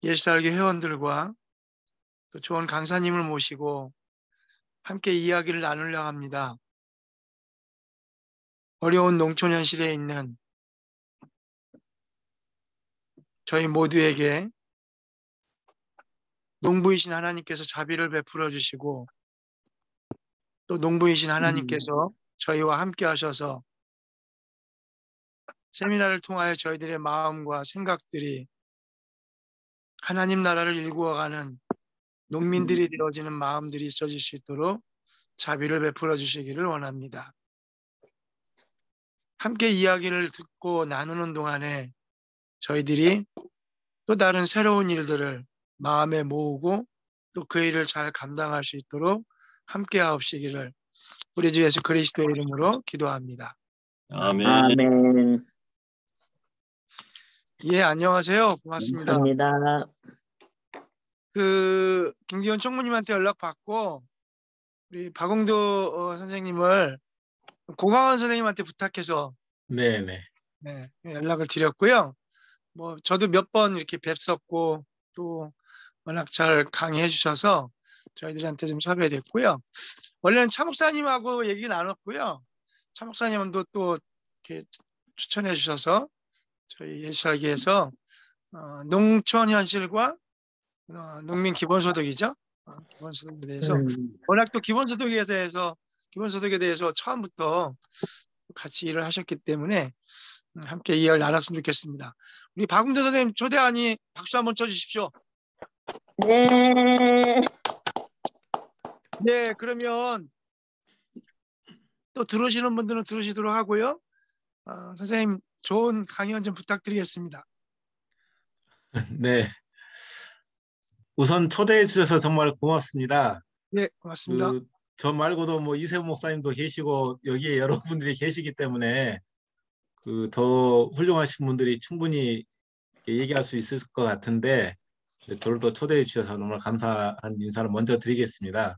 예수살교 회원들과 또 좋은 강사님을 모시고 함께 이야기를 나누려 합니다. 어려운 농촌 현실에 있는 저희 모두에게 농부이신 하나님께서 자비를 베풀어 주시고 또 농부이신 하나님께서 저희와 함께 하셔서 세미나를 통하여 저희들의 마음과 생각들이 하나님 나라를 일구어가는 농민들이 되어지는 마음들이 있어질 수 있도록 자비를 베풀어 주시기를 원합니다. 함께 이야기를 듣고 나누는 동안에 저희들이 또 다른 새로운 일들을 마음에 모으고 또 그 일을 잘 감당할 수 있도록 함께 하옵시기를 우리 주 예수 그리스도의 이름으로 기도합니다. 아멘. 아멘. 예, 안녕하세요. 고맙습니다. 감사합니다. 김기현 총무님한테 연락받고 우리 박홍도 선생님을 고강원 선생님한테 부탁해서 네네. 네, 연락을 드렸고요. 뭐 저도 몇 번 이렇게 뵀었고 또 워낙 잘 강의해 주셔서 저희들한테 좀 섭외됐고요. 원래는 차 목사님하고 얘기 나눴고요. 차 목사님도 또 이렇게 추천해 주셔서 저희 예수살기에서 농촌 현실과 농민 기본소득이죠. 기본소득에 대해서 워낙 또 기본소득에 대해서 처음부터 같이 일을 하셨기 때문에 함께 이야기를 나눴으면 좋겠습니다. 우리 박웅대 선생님 초대하니 박수 한번 쳐주십시오. 네. 네, 그러면 또 들으시는 분들은 들으시도록 하고요. 선생님 좋은 강연 좀 부탁드리겠습니다. 네. 우선 초대해 주셔서 정말 고맙습니다. 네, 고맙습니다. 저 말고도 뭐 이세훈 목사님도 계시고 여기에 여러분들이 계시기 때문에 더 훌륭하신 분들이 충분히 얘기할 수 있을 것 같은데 저를 또 초대해 주셔서 정말 감사한 인사를 먼저 드리겠습니다.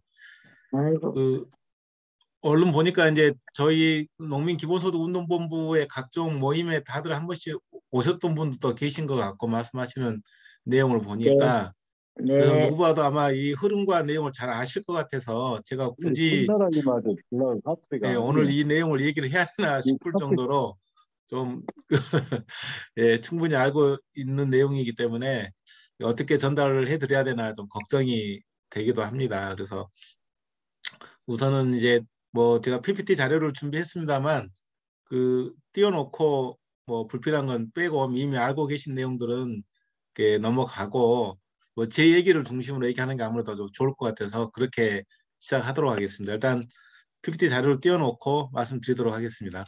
아이고. 얼른 보니까 이제 저희 농민기본소득운동본부의 각종 모임에 다들 한 번씩 오셨던 분들도 계신 것 같고 말씀하시는 내용을 보니까 그래서 네. 누구보다도 아마 이 흐름과 내용을 잘 아실 것 같아서 제가 굳이 오늘 이 내용을 얘기를 해야 되나 싶을 정도로 좀 예, 충분히 알고 있는 내용이기 때문에 어떻게 전달을 해드려야 되나 좀 걱정이 되기도 합니다. 그래서 우선은 이제 뭐 제가 PPT 자료를 준비했습니다만 띄워놓고 뭐 불필요한 건 빼고 이미 알고 계신 내용들은 이렇게 넘어가고 뭐 제 얘기를 중심으로 얘기하는 게 아무래도 좀 좋을 것 같아서 그렇게 시작하도록 하겠습니다. 일단 PPT 자료를 띄워놓고 말씀드리도록 하겠습니다.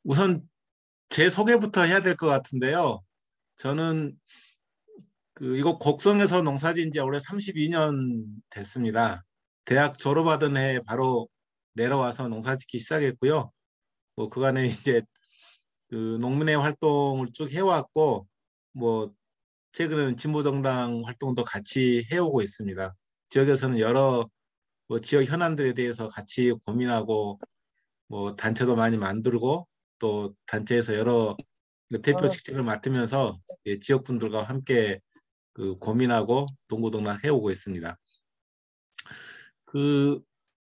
우선 제 소개부터 해야 될 것 같은데요. 저는 이곳 곡성에서 농사지은 지 올해 32년 됐습니다. 대학 졸업하던 해 바로 내려와서 농사짓기 시작했고요. 뭐 그간에 이제 농민의 활동을 쭉 해왔고 뭐 최근에는 진보정당 활동도 같이 해오고 있습니다. 지역에서는 여러 뭐 지역 현안들에 대해서 같이 고민하고 뭐 단체도 많이 만들고 또 단체에서 여러 대표 직책을 맡으면서 지역분들과 함께 고민하고 동고동락 해오고 있습니다.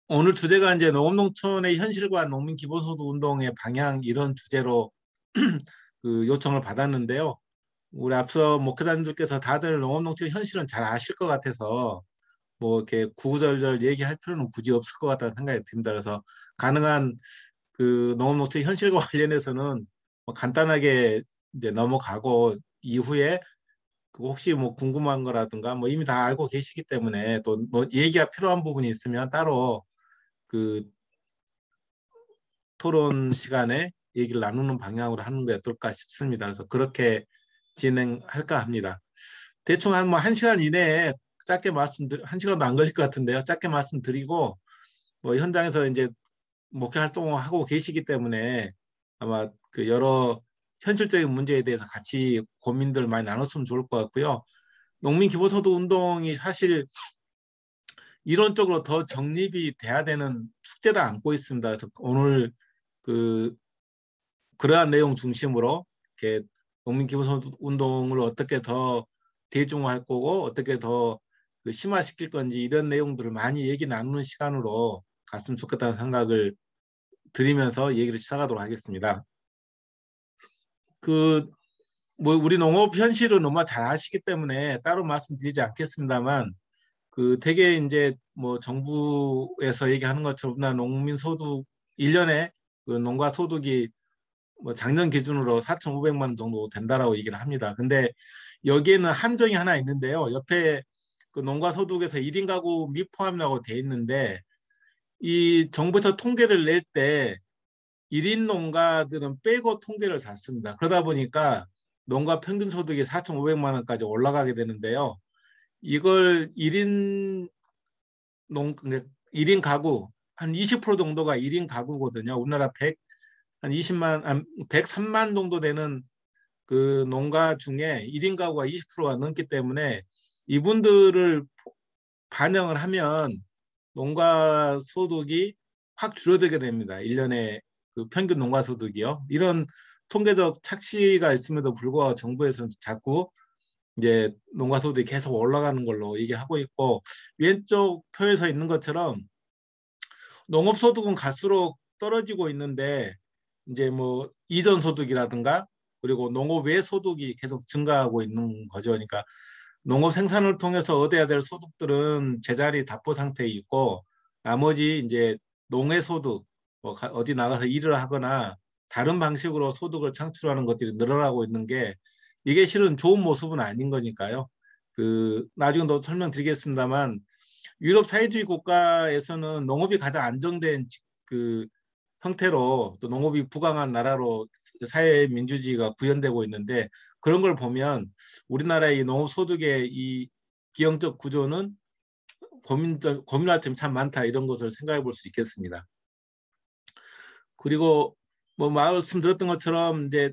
오늘 주제가 이제 농업농촌의 현실과 농민 기본소득 운동의 방향 이런 주제로 요청을 받았는데요. 우리 앞서 목회자님들께서 다들 농업농촌의 현실은 잘 아실 것 같아서 뭐 이렇게 구구절절 얘기할 필요는 굳이 없을 것 같다는 생각이 듭니다. 그래서 가능한 농업농촌의 현실과 관련해서는 뭐 간단하게 이제 넘어가고 이후에 혹시 뭐 궁금한 거라든가 뭐 이미 다 알고 계시기 때문에 또 뭐 얘기가 필요한 부분이 있으면 따로 토론 시간에 얘기를 나누는 방향으로 하는 게 어떨까 싶습니다. 그래서 그렇게 진행할까 합니다. 대충 한 1시간 이내에 짧게 1시간도 안 걸릴 것 같은데요. 짧게 말씀드리고 뭐 현장에서 이제 목회 활동을 하고 계시기 때문에 아마 그 여러 현실적인 문제에 대해서 같이 고민들 많이 나눴으면 좋을 것 같고요. 농민 기본소득 운동이 사실 이론적으로 더 정립이 돼야 되는 숙제를 안고 있습니다. 그래서 오늘 그러한 내용 중심으로 이렇게 농민 기본소득 운동을 어떻게 더 대중화할 거고 어떻게 더 심화시킬 건지 이런 내용들을 많이 얘기 나누는 시간으로 갔으면 좋겠다는 생각을 드리면서 얘기를 시작하도록 하겠습니다. 뭐 우리 농업 현실은 너무 잘 아시기 때문에 따로 말씀드리지 않겠습니다만 대개 이제 뭐 정부에서 얘기하는 것처럼 우리나라 농민 소득 1년에 농가 소득이 뭐 작년 기준으로 4,500만 원 정도 된다라고 얘기를 합니다. 근데 여기에는 함정이 하나 있는데요. 옆에 농가 소득에서 1인 가구 미포함이라고 돼 있는데 이 정부에서 통계를 낼 때 1인 농가들은 빼고 통계를 샀습니다. 그러다 보니까 농가 평균 소득이 4,500만 원까지 올라가게 되는데요. 이걸 1인 1인 가구 한 20% 정도가 1인 가구거든요. 우리나라 103만 정도 되는 농가 중에 1인 가구가 20%가 넘기 때문에 이분들을 반영을 하면 농가 소득이 확 줄어들게 됩니다. 1년에 평균 농가 소득이요. 이런 통계적 착시가 있음에도 불구하고 정부에서는 자꾸 이제 농가 소득이 계속 올라가는 걸로 얘기하고 있고 왼쪽 표에서 있는 것처럼 농업 소득은 갈수록 떨어지고 있는데 이제 뭐 이전 소득이라든가 그리고 농업 외 소득이 계속 증가하고 있는 거죠. 그러니까 농업 생산을 통해서 얻어야 될 소득들은 제자리 답보 상태에 있고 나머지 이제 농해 소득 뭐 어디 나가서 일을 하거나 다른 방식으로 소득을 창출하는 것들이 늘어나고 있는 게 이게 실은 좋은 모습은 아닌 거니까요. 나중에 더 설명드리겠습니다만 유럽 사회주의 국가에서는 농업이 가장 안정된 형태로 또 농업이 부강한 나라로 사회 민주주의가 구현되고 있는데 그런 걸 보면 우리나라의 농업 소득의 이 기형적 구조는 고민할 점이 참 많다 이런 것을 생각해 볼 수 있겠습니다. 그리고 뭐 말씀드렸던 것처럼 이제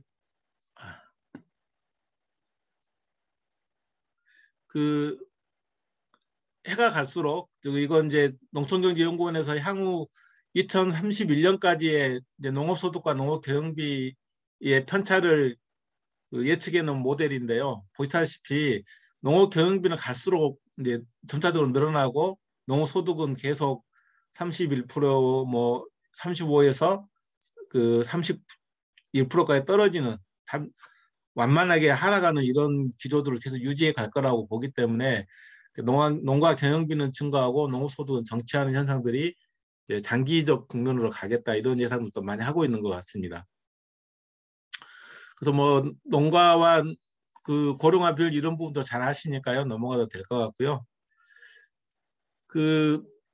해가 갈수록 이건 이제 농촌경제연구원에서 향후 2031년까지의 이제 농업소득과 농업경영비의 편차를 예측해 놓은 모델인데요. 보시다시피 농업경영비는 갈수록 이제 점차적으로 늘어나고 농업소득은 계속 31%뭐 35에서 31%까지 떨어지는 참 완만하게 하락하는 이런 기조들을 계속 유지해 갈 거라고 보기 때문에 농가 경영비는 증가하고 농업소득은 정체하는 현상들이 이제 장기적 국면으로 가겠다 이런 예상도 많이 하고 있는 것 같습니다. 그래서 뭐 농가와 고령화 비율 이런 부분도 잘 아시니까요 넘어가도 될 것 같고요.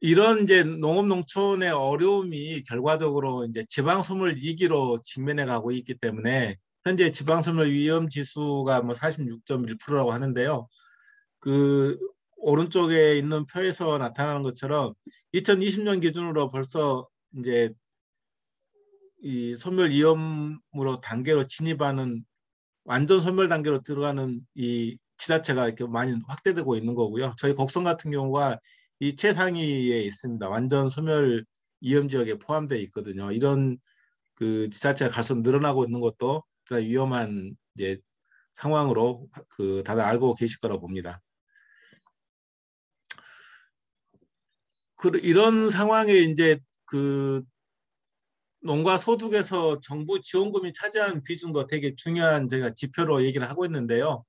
이런 이제 농업 농촌의 어려움이 결과적으로 이제 지방소멸 위기로 직면해 가고 있기 때문에 현재 지방소멸 위험 지수가 뭐 46.1%라고 하는데요. 오른쪽에 있는 표에서 나타나는 것처럼 2020년 기준으로 벌써 이제 이 소멸 위험으로 단계로 진입하는 완전 소멸 단계로 들어가는 이 지자체가 이렇게 많이 확대되고 있는 거고요. 저희 곡성 같은 경우가 이 최상위에 있습니다. 완전 소멸 위험 지역에 포함되어 있거든요. 이런 지자체가 갈수록 늘어나고 있는 것도 위험한 이제 상황으로 다들 알고 계실 거라고 봅니다. 이런 상황에 이제 농가 소득에서 정부 지원금이 차지하는 비중도 되게 중요한 저희가 지표로 얘기를 하고 있는데요.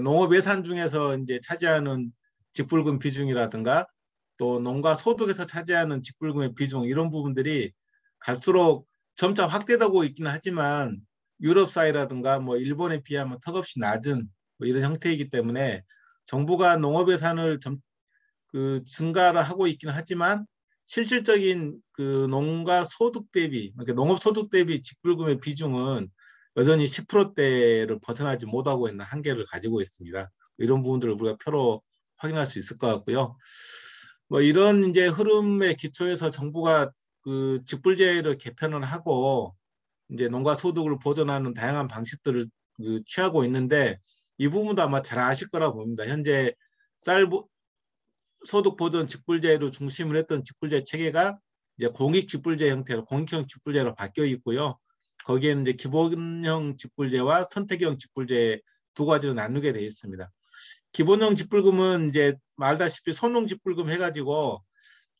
농업 예산 중에서 이제 차지하는 직불금 비중이라든가 또 농가 소득에서 차지하는 직불금의 비중 이런 부분들이 갈수록 점차 확대되고 있기는 하지만 유럽 사회라든가 뭐 일본에 비하면 턱없이 낮은 뭐 이런 형태이기 때문에 정부가 농업 예산을 증가를 하고 있기는 하지만 실질적인 농가 소득 대비, 그러니까 농업 소득 대비 직불금의 비중은 여전히 10%대를 벗어나지 못하고 있는 한계를 가지고 있습니다. 이런 부분들을 우리가 표로 확인할 수 있을 것 같고요. 뭐 이런 이제 흐름의 기초에서 정부가 직불제를 개편을 하고 이제 농가 소득을 보전하는 다양한 방식들을 취하고 있는데 이 부분도 아마 잘 아실 거라 봅니다. 현재 쌀 소득 보전 직불제로 중심을 했던 직불제 체계가 이제 공익 직불제 형태로 공익형 직불제로 바뀌어 있고요. 거기에는 이제 기본형 직불제와 선택형 직불제 두 가지로 나누게 되어 있습니다. 기본형 직불금은 이제 말다시피 소농 직불금 해가지고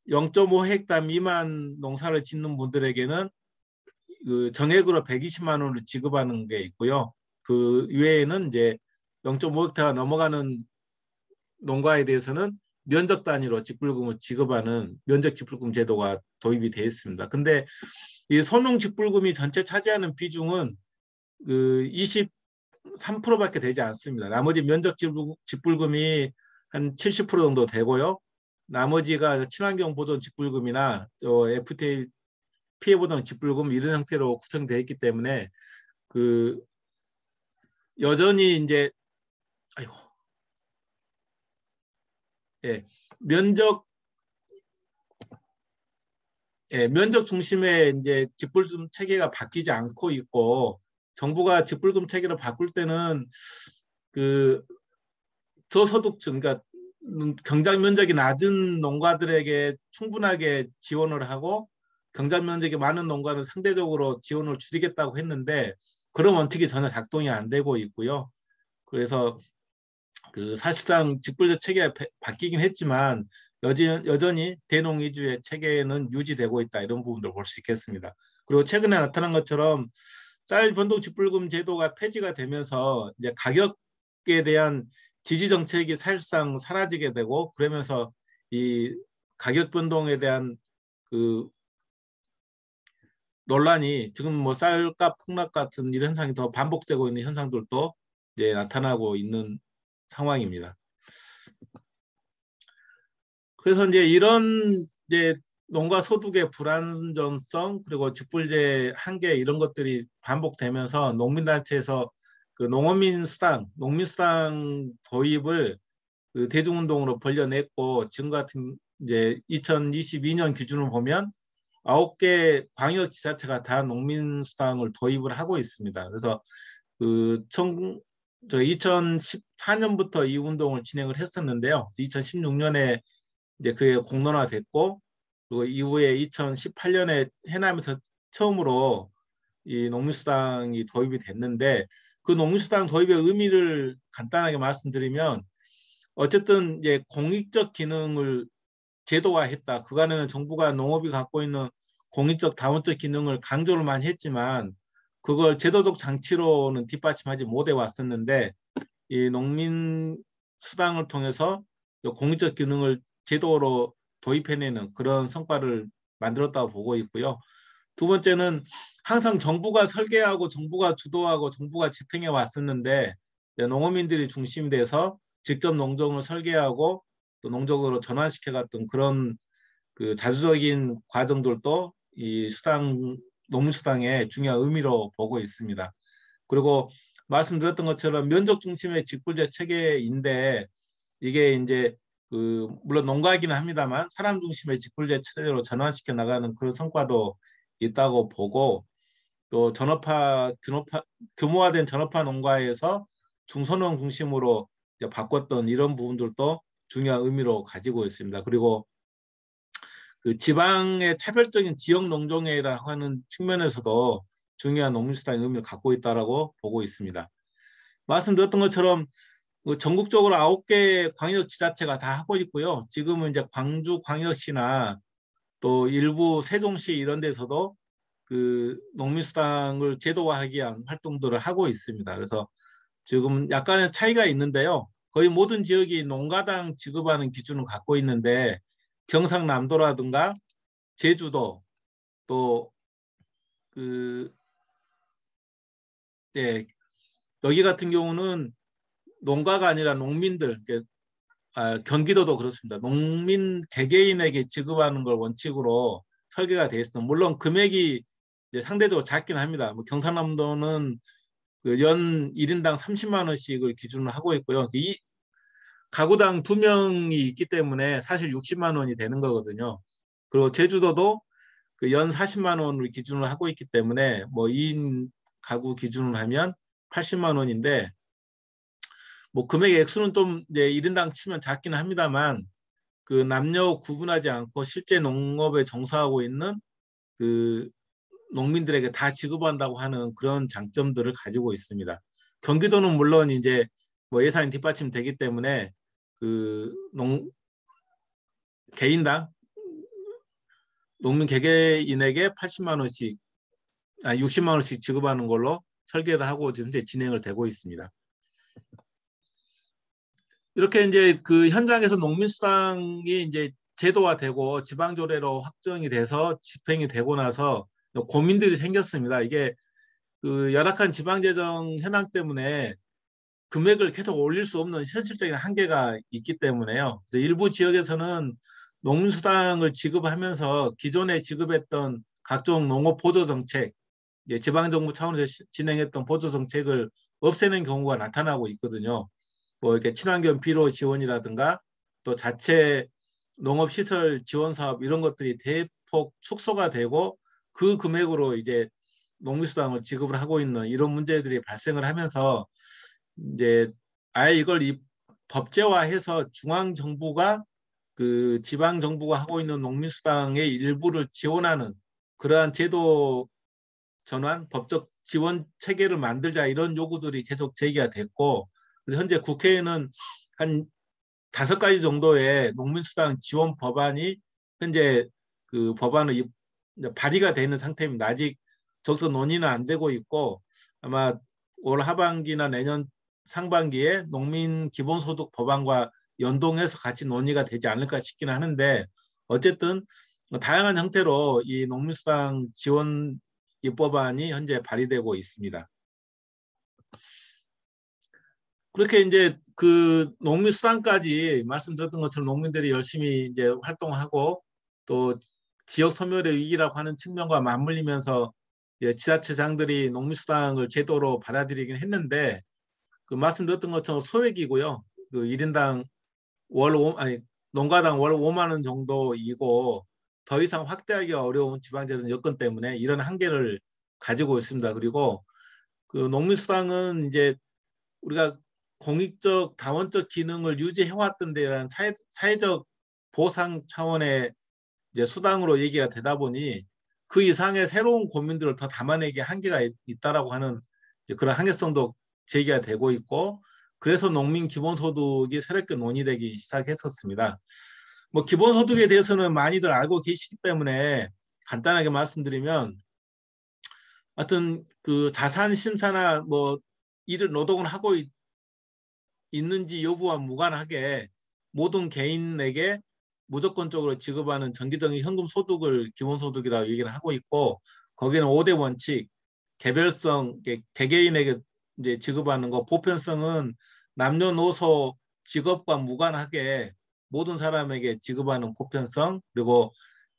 0.5헥타 미만 농사를 짓는 분들에게는 그 정액으로 120만 원을 지급하는 게 있고요. 그 외에는 이제 0.5헥타가 넘어가는 농가에 대해서는 면적 단위로 직불금을 지급하는 면적 직불금 제도가 도입이 되어 있습니다. 근데 이 소농 직불금이 전체 차지하는 비중은 그 23%밖에 되지 않습니다. 나머지 면적 직불금이 한 70% 정도 되고요. 나머지가 친환경 보존 직불금이나 FTA 피해 보전 직불금 이런 형태로 구성되어 있기 때문에 그 여전히 이제 아이고 면적 중심의 이제 직불금 체계가 바뀌지 않고 있고 정부가 직불금 체계를 바꿀 때는 그 저소득층 그러니까 경작 면적이 낮은 농가들에게 충분하게 지원을 하고 경작 면적이 많은 농가는 상대적으로 지원을 줄이겠다고 했는데 그런 원칙이 전혀 작동이 안 되고 있고요. 그래서 그 사실상 직불제 체계가 바뀌긴 했지만 여전히 대농 위주의 체계는 유지되고 있다 이런 부분도 볼 수 있겠습니다. 그리고 최근에 나타난 것처럼 쌀 변동 직불금 제도가 폐지가 되면서 이제 가격에 대한 지지 정책이 사실상 사라지게 되고 그러면서 이 가격 변동에 대한 그 논란이 지금 뭐 쌀값 폭락 같은 이런 현상이 더 반복되고 있는 현상들도 이제 나타나고 있는 상황입니다. 그래서 이제 이런 이제 농가 소득의 불안정성 그리고 직불제 한계 이런 것들이 반복되면서 농민단체에서 그 농민 수당 도입을 그 대중운동으로 벌려냈고 지금 같은 이제 2022년 기준으로 보면 9개 광역지자체가 다 농민수당을 도입을 하고 있습니다. 그래서 그 2014년부터 이 운동을 진행을 했었는데요. 2016년에 이제 그게 공론화됐고 그리고 이후에 2018년에 해남에서 처음으로 이 농민수당이 도입이 됐는데 그 농민수당 도입의 의미를 간단하게 말씀드리면 어쨌든 이제 공익적 기능을 제도화했다. 그간에는 정부가 농업이 갖고 있는 공익적 다원적 기능을 강조를 많이 했지만 그걸 제도적 장치로는 뒷받침하지 못해 왔었는데 이 농민 수당을 통해서 공익적 기능을 제도로 도입해내는 그런 성과를 만들었다고 보고 있고요. 두 번째는 항상 정부가 설계하고 정부가 주도하고 정부가 집행해 왔었는데 농어민들이 중심이 돼서 직접 농정을 설계하고 또 농적으로 전환시켜 갔던 그런 그 자주적인 과정들도 이 농민수당의 중요한 의미로 보고 있습니다. 그리고 말씀드렸던 것처럼 면적 중심의 직불제 체계인데 이게 이제 그 물론 농가이긴 합니다만 사람 중심의 직불제 체제로 전환시켜 나가는 그런 성과도 있다고 보고 또 규모화된 전업화 농가에서 중소농 중심으로 바꿨던 이런 부분들도 중요한 의미로 가지고 있습니다. 그리고 그 지방의 차별적인 지역 농정회라고 하는 측면에서도 중요한 농민수당의 의미를 갖고 있다고 보고 있습니다. 말씀드렸던 것처럼 전국적으로 9개 광역지자체가 다 하고 있고요. 지금은 이제 광주광역시나 또 일부 세종시 이런 데서도 그 농민수당을 제도화하기 위한 활동들을 하고 있습니다. 그래서 지금 약간의 차이가 있는데요. 거의 모든 지역이 농가당 지급하는 기준을 갖고 있는데 경상남도라든가 제주도 또 여기 같은 경우는 농가가 아니라 농민들 경기도도 그렇습니다. 농민 개개인에게 지급하는 걸 원칙으로 설계가 되어 있습니다. 물론 금액이 이제 상대적으로 작긴 합니다. 뭐 경상남도는 연 1인당 30만 원씩을 기준으로 하고 있고요. 이 가구당 2명이 있기 때문에 사실 60만 원이 되는 거거든요. 그리고 제주도도 그 연 40만 원을 기준으로 하고 있기 때문에 뭐 2인 가구 기준으로 하면 80만 원인데 뭐 금액 액수는 좀 이제 1인당 치면 작기는 합니다만 그 남녀 구분하지 않고 실제 농업에 종사하고 있는 그 농민들에게 다 지급한다고 하는 그런 장점들을 가지고 있습니다. 경기도는 물론 이제 뭐 예산이 뒷받침되기 때문에 그 개인당 농민 개개인에게 80만 원씩, 60만 원씩 지급하는 걸로 설계를 하고 지금 현재 진행을 되고 있습니다. 이렇게 이제 그 현장에서 농민수당이 이제 제도화되고 지방조례로 확정이 돼서 집행이 되고 나서 고민들이 생겼습니다. 이게 그 열악한 지방재정 현황 때문에 금액을 계속 올릴 수 없는 현실적인 한계가 있기 때문에요. 일부 지역에서는 농민수당을 지급하면서 기존에 지급했던 각종 농업보조정책, 지방정부 차원에서 진행했던 보조정책을 없애는 경우가 나타나고 있거든요. 뭐 이렇게 친환경 비료 지원이라든가 또 자체 농업시설 지원 사업 이런 것들이 대폭 축소가 되고 그 금액으로 이제 농민수당을 지급을 하고 있는 이런 문제들이 발생을 하면서 이제 아예 이걸 법제화해서 중앙 정부가 그 지방 정부가 하고 있는 농민수당의 일부를 지원하는 그러한 제도 전환, 법적 지원 체계를 만들자 이런 요구들이 계속 제기가 됐고 그래서 현재 국회에는 한 5가지 정도의 농민수당 지원 법안이 현재 그 법안을 발의가 되어 있는 상태입니다. 아직 적극 논의는 안 되고 있고 아마 올 하반기나 내년 상반기에 농민 기본소득 법안과 연동해서 같이 논의가 되지 않을까 싶기는 하는데 어쨌든 다양한 형태로 이 농민수당 지원 입법안이 현재 발의되고 있습니다. 그렇게 이제 그 농민수당까지 말씀드렸던 것처럼 농민들이 열심히 이제 활동하고 또 지역 소멸의 위기라고 하는 측면과 맞물리면서 지자체장들이 농민수당을 제도로 받아들이긴 했는데 그 말씀드렸던 것처럼 소액이고요. 그 1인당 농가당 월 5만 원 정도이고 더 이상 확대하기가 어려운 지방재정 여건 때문에 이런 한계를 가지고 있습니다. 그리고 그 농민수당은 이제 우리가 공익적 다원적 기능을 유지해왔던 데 대한 사회적 보상 차원의 이제 수당으로 얘기가 되다 보니 그 이상의 새로운 고민들을 더 담아내기 한계가 있다라고 하는 그런 한계성도 제기가 되고 있고 그래서 농민 기본소득이 새롭게 논의되기 시작했었습니다. 뭐 기본소득에 대해서는 많이들 알고 계시기 때문에 간단하게 말씀드리면 하여튼 그 자산 심사나 뭐 일을 노동을 하고 있는지 여부와 무관하게 모든 개인에게 무조건적으로 지급하는 정기적인 현금 소득을 기본소득이라고 얘기를 하고 있고 거기는 5대 원칙, 개별성, 개개인에게 이제 지급하는 거, 보편성은 남녀노소 직업과 무관하게 모든 사람에게 지급하는 보편성 그리고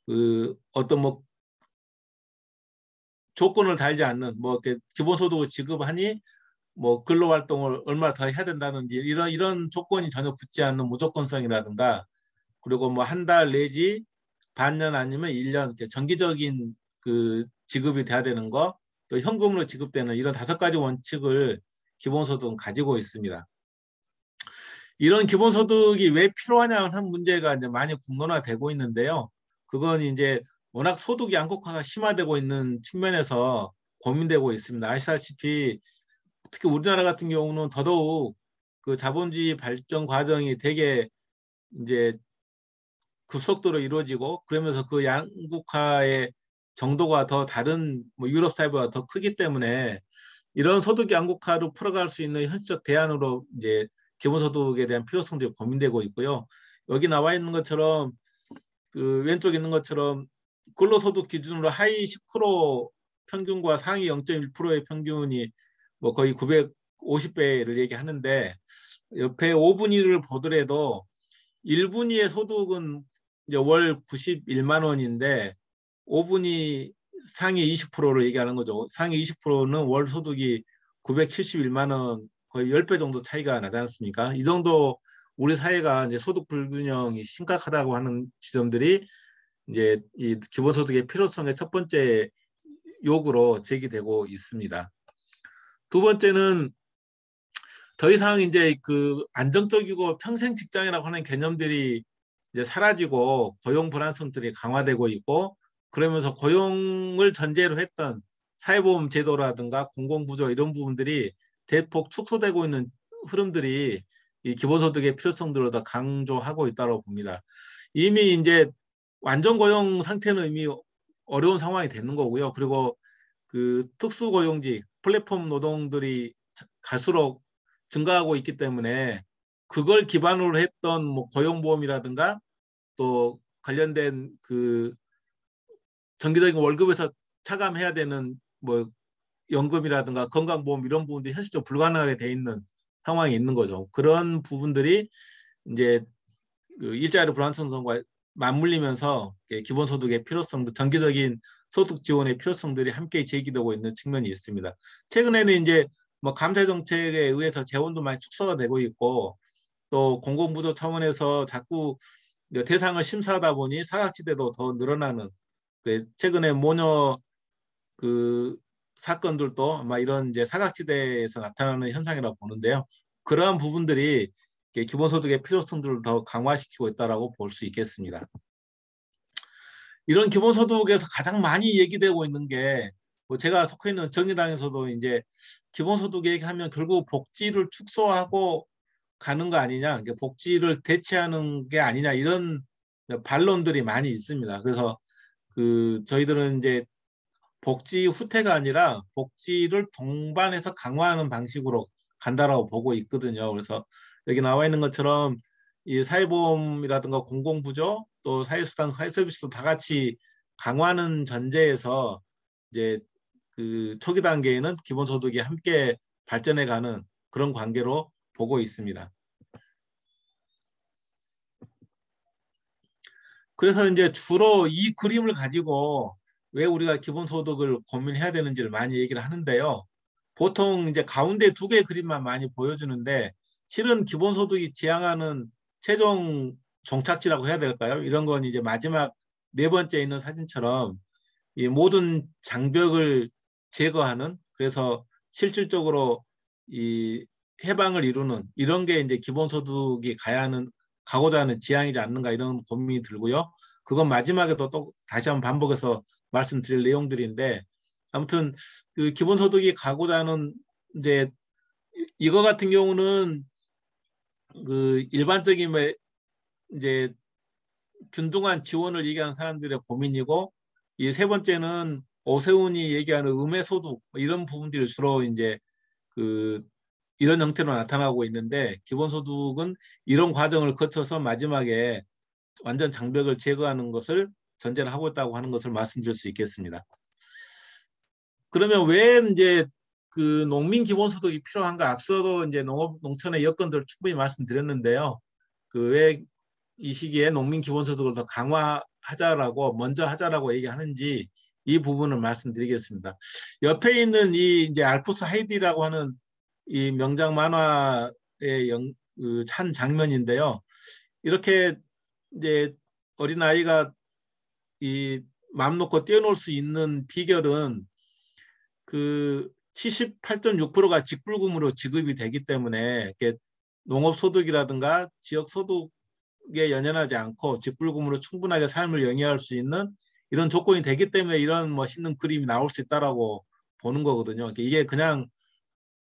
그 어떤 뭐 조건을 달지 않는 뭐 이렇게 기본소득을 지급하니 뭐 근로활동을 얼마 더 해야 된다는지 이런 조건이 전혀 붙지 않는 무조건성이라든가 그리고 뭐 한 달 내지 반년 아니면 1년 이렇게 정기적인 그 지급이 돼야 되는 거 또 현금으로 지급되는 이런 5가지 원칙을 기본소득은 가지고 있습니다. 이런 기본소득이 왜 필요하냐 하는 문제가 이제 많이 공론화되고 있는데요. 그건 이제 워낙 소득 양극화가 심화되고 있는 측면에서 고민되고 있습니다. 아시다시피 특히 우리나라 같은 경우는 더더욱 그 자본주의 발전 과정이 되게 이제 급속도로 이루어지고 그러면서 그 양극화의 정도가 더 다른 뭐 유럽 사회보다 더 크기 때문에 이런 소득 양극화를 풀어갈 수 있는 현실적 대안으로 이제 기본소득에 대한 필요성들이 고민되고 있고요. 여기 나와 있는 것처럼 그 왼쪽에 있는 것처럼 근로소득 기준으로 하위 10% 평균과 상위 0.1%의 평균이 뭐 거의 950배를 얘기하는데 옆에 5분위를 보더라도 1분위의 소득은 이제 월 91만 원인데 5분위 상위 20%를 얘기하는 거죠. 상위 20%는 월 소득이 971만 원 거의 10배 정도 차이가 나지 않습니까? 이 정도 우리 사회가 이제 소득 불균형이 심각하다고 하는 지점들이 이제 이 기본소득의 필요성의 첫 번째 요구로 제기되고 있습니다. 두 번째는 더 이상 이제 그 안정적이고 평생 직장이라고 하는 개념들이 이제 사라지고 고용 불안성들이 강화되고 있고, 그러면서 고용을 전제로 했던 사회보험 제도라든가 공공부조 이런 부분들이 대폭 축소되고 있는 흐름들이 이 기본소득의 필요성들을 더 강조하고 있다고 봅니다. 이미 이제 완전 고용 상태는 이미 어려운 상황이 되는 거고요. 그리고 그 특수고용직, 플랫폼 노동들이 갈수록 증가하고 있기 때문에 그걸 기반으로 했던 뭐 고용보험이라든가 또 관련된 그 정기적인 월급에서 차감해야 되는 뭐 연금이라든가 건강보험 이런 부분들이 현실적으로 불가능하게 돼 있는 상황이 있는 거죠. 그런 부분들이 이제 그 일자리 불안정성과 맞물리면서 기본소득의 필요성도 정기적인 소득 지원의 필요성들이 함께 제기되고 있는 측면이 있습니다. 최근에는 이제 뭐 감세 정책에 의해서 재원도 많이 축소가 되고 있고, 또 공공부조 차원에서 자꾸 대상을 심사하다 보니 사각지대도 더 늘어나는, 최근에 모녀 그 사건들도 아마 이런 이제 사각지대에서 나타나는 현상이라고 보는데요. 그러한 부분들이 기본소득의 필요성들을 더 강화시키고 있다고 볼 수 있겠습니다. 이런 기본소득에서 가장 많이 얘기되고 있는 게, 뭐 제가 속해 있는 정의당에서도 이제 기본소득 얘기하면 결국 복지를 축소하고 가는 거 아니냐, 복지를 대체하는 게 아니냐, 이런 반론들이 많이 있습니다. 그래서 그 저희들은 이제 복지 후퇴가 아니라 복지를 동반해서 강화하는 방식으로 간다라고 보고 있거든요. 그래서 여기 나와 있는 것처럼 이 사회보험이라든가 공공부조 또 사회수당, 사회서비스도 다 같이 강화하는 전제에서 이제 그 초기 단계에는 기본소득이 함께 발전해가는 그런 관계로 보고 있습니다. 그래서 이제 주로 이 그림을 가지고 왜 우리가 기본소득을 고민해야 되는지를 많이 얘기를 하는데요. 보통 이제 가운데 두 개의 그림만 많이 보여주는데, 실은 기본소득이 지향하는 최종 종착지라고 해야 될까요? 이런 건 이제 마지막 네 번째 있는 사진처럼 이 모든 장벽을 제거하는, 그래서 실질적으로 이 해방을 이루는 이런 게 이제 기본소득이 가고자 하는 지향이지 않는가, 이런 고민이 들고요. 그건 마지막에도 또 다시 한번 반복해서 말씀드릴 내용들인데, 아무튼 그 기본소득이 가고자 하는 이제 이거 같은 경우는 그 일반적인 이제 균등한 지원을 얘기하는 사람들의 고민이고, 이 세 번째는 오세훈이 얘기하는 음해소득 이런 부분들이 주로 이제 그 이런 형태로 나타나고 있는데, 기본소득은 이런 과정을 거쳐서 마지막에 완전 장벽을 제거하는 것을 전제를 하고 있다고 하는 것을 말씀드릴 수 있겠습니다. 그러면 왜 이제 그 농민 기본소득이 필요한가? 앞서도 이제 농촌의 여건들을 충분히 말씀드렸는데요. 그 왜 이 시기에 농민 기본소득을 더 강화하자라고 먼저 하자라고 얘기하는지 이 부분을 말씀드리겠습니다. 옆에 있는 이 이제 알프스 하이디라고 하는 이 명작 만화의 한 장면인데요. 이렇게 이제 어린 아이가 이 마음 놓고 뛰어놀 수 있는 비결은 그 78.6%가 직불금으로 지급이 되기 때문에, 농업소득이라든가 지역소득에 연연하지 않고 직불금으로 충분하게 삶을 영위할 수 있는 이런 조건이 되기 때문에 이런 멋있는 그림이 나올 수 있다라고 보는 거거든요. 이게 그냥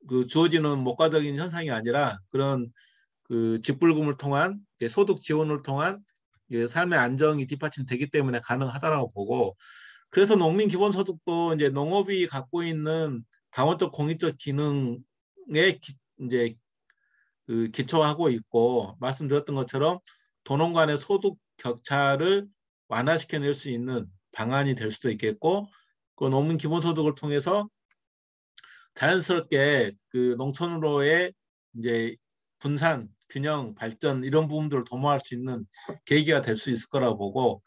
그 주어지는 목가적인 현상이 아니라 그런 그 직불금을 통한 소득 지원을 통한 삶의 안정이 뒷받침되기 때문에 가능하다라고 보고, 그래서 농민 기본소득도 이제 농업이 갖고 있는 다원적 공익적 기능에 이제 그 기초하고 있고, 말씀드렸던 것처럼 도농 간의 소득 격차를 완화시켜낼 수 있는 방안이 될 수도 있겠고, 그 농민 기본소득을 통해서 자연스럽게 그 농촌으로의 이제 분산, 균형, 발전 이런 부분들을 도모할 수 있는 계기가 될 수 있을 거라고 보고,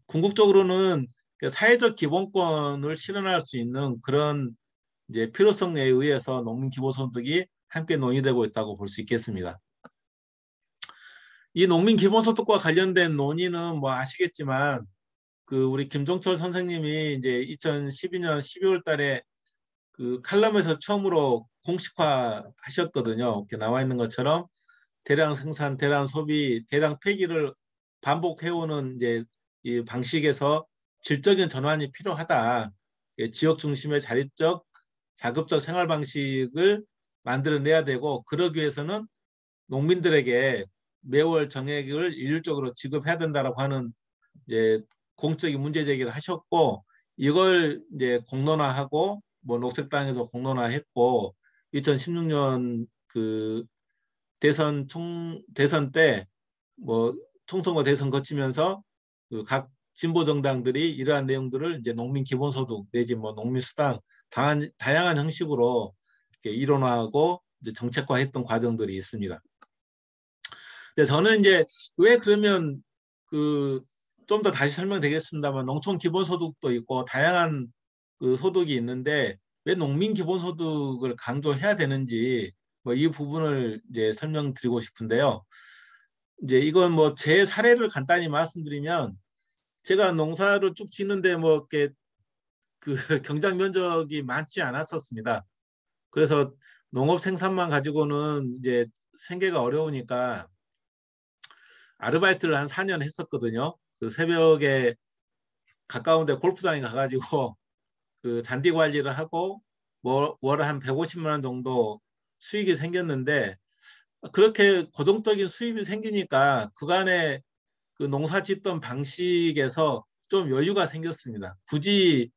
궁극적으로는 사회적 기본권을 실현할 수 있는 그런 이제 필요성에 의해서 농민 기본소득이 함께 논의되고 있다고 볼 수 있겠습니다. 이 농민 기본소득과 관련된 논의는 뭐 아시겠지만 그 우리 김종철 선생님이 이제 2012년 12월 달에 그 칼럼에서 처음으로 공식화 하셨거든요. 이렇게 나와 있는 것처럼 대량 생산, 대량 소비, 대량 폐기를 반복해오는 이제 이 방식에서 질적인 전환이 필요하다. 지역 중심의 자립적, 자급적 생활 방식을 만들어내야 되고, 그러기 위해서는 농민들에게 매월 정액을 일률적으로 지급해야 된다라고 하는 이제 공적인 문제 제기를 하셨고, 이걸 이제 공론화하고 뭐 녹색당에서 공론화했고, 2016년 그 대선 때 뭐 총선과 대선 거치면서 그 각 진보 정당들이 이러한 내용들을 이제 농민 기본소득 내지 뭐 농민 수당 다양한 형식으로 이렇게 이론화하고 이제 정책화했던 과정들이 있습니다. 근데 저는 이제 왜 그러면 그 좀 더 다시 설명드리겠습니다만, 농촌 기본소득도 있고 다양한 그 소득이 있는데 왜 농민 기본소득을 강조해야 되는지 뭐 이 부분을 이제 설명드리고 싶은데요. 이제 이건 뭐 제 사례를 간단히 말씀드리면, 제가 농사를 쭉 짓는데 뭐 이렇게 그 경작 면적이 많지 않았었습니다. 그래서 농업 생산만 가지고는 이제 생계가 어려우니까 아르바이트를 한 4년 했었거든요. 그 새벽에 가까운 데 골프장에 가가지고 그 잔디 관리를 하고 월 한 150만 원 정도 수익이 생겼는데, 그렇게 고정적인 수입이 생기니까 그간에 그 농사 짓던 방식에서 좀 여유가 생겼습니다. 굳이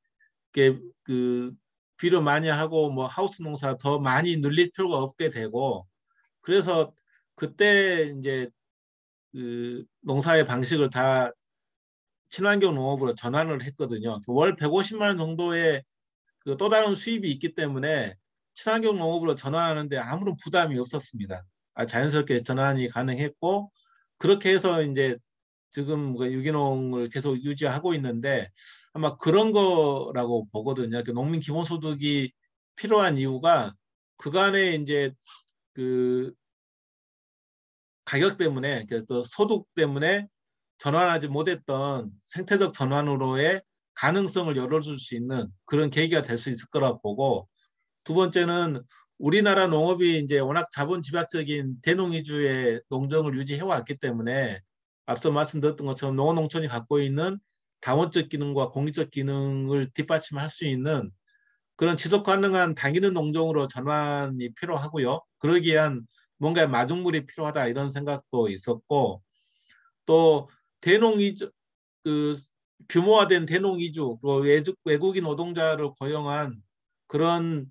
이렇게 그 비료 많이 하고 뭐 하우스 농사 더 많이 늘릴 필요가 없게 되고, 그래서 그때 이제 그 농사의 방식을 다 친환경 농업으로 전환을 했거든요. 월 150만 원 정도의 그 또 다른 수입이 있기 때문에 친환경 농업으로 전환하는데 아무런 부담이 없었습니다. 자연스럽게 전환이 가능했고, 그렇게 해서 이제 지금 유기농을 계속 유지하고 있는데, 아마 그런 거라고 보거든요. 농민 기본소득이 필요한 이유가 그간에 이제 그 가격 때문에, 또 소득 때문에 전환하지 못했던 생태적 전환으로의 가능성을 열어줄 수 있는 그런 계기가 될 수 있을 거라고 보고, 두 번째는 우리나라 농업이 이제 워낙 자본 집약적인 대농 위주의 농정을 유지해 왔기 때문에, 앞서 말씀드렸던 것처럼 농어농촌이 갖고 있는 다원적 기능과 공익적 기능을 뒷받침할 수 있는 그런 지속 가능한 당기는 농정으로 전환이 필요하고요. 그러기 위한 뭔가 마중물이 필요하다, 이런 생각도 있었고, 또 대농 위주, 그 규모화된 대농 위주, 외국인 노동자를 고용한 그런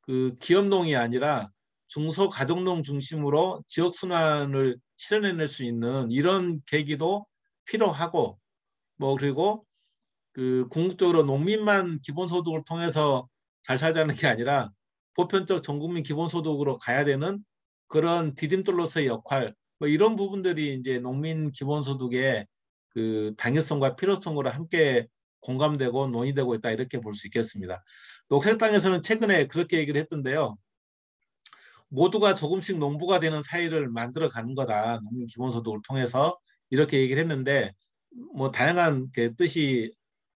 그 기업농이 아니라 중소가정농 중심으로 지역 순환을 실현해낼 수 있는 이런 계기도 필요하고, 뭐 그리고 그 궁극적으로 농민만 기본소득을 통해서 잘 살자는 게 아니라 보편적 전국민 기본소득으로 가야 되는 그런 디딤돌로서의 역할, 뭐 이런 부분들이 이제 농민 기본소득의 그 당위성과 필요성으로 함께 공감되고 논의되고 있다, 이렇게 볼 수 있겠습니다. 녹색당에서는 최근에 그렇게 얘기를 했던데요. 모두가 조금씩 농부가 되는 사회를 만들어 가는 거다, 농민 기본소득을 통해서, 이렇게 얘기를 했는데, 뭐 다양한 뜻이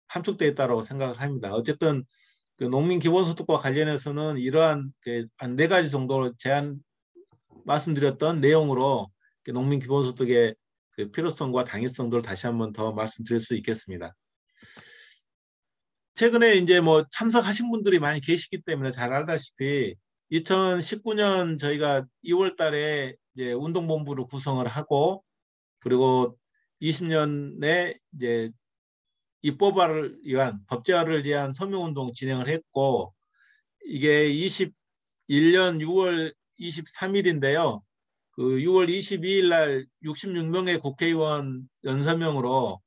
함축되어 있다고 생각을 합니다. 어쨌든 그 농민 기본소득과 관련해서는 이러한 한 4가지 정도로 말씀드렸던 내용으로 농민 기본소득의 그 필요성과 당위성들을 다시 한번 더 말씀드릴 수 있겠습니다. 최근에 이제 뭐 참석하신 분들이 많이 계시기 때문에 잘 알다시피 2019년 저희가 2월 달에 이제 운동본부를 구성을 하고, 그리고 20년에 이제 입법화를 위한, 법제화를 위한 서명운동 진행을 했고, 이게 21년 6월 23일인데요. 그 6월 22일 날 66명의 국회의원 연서명으로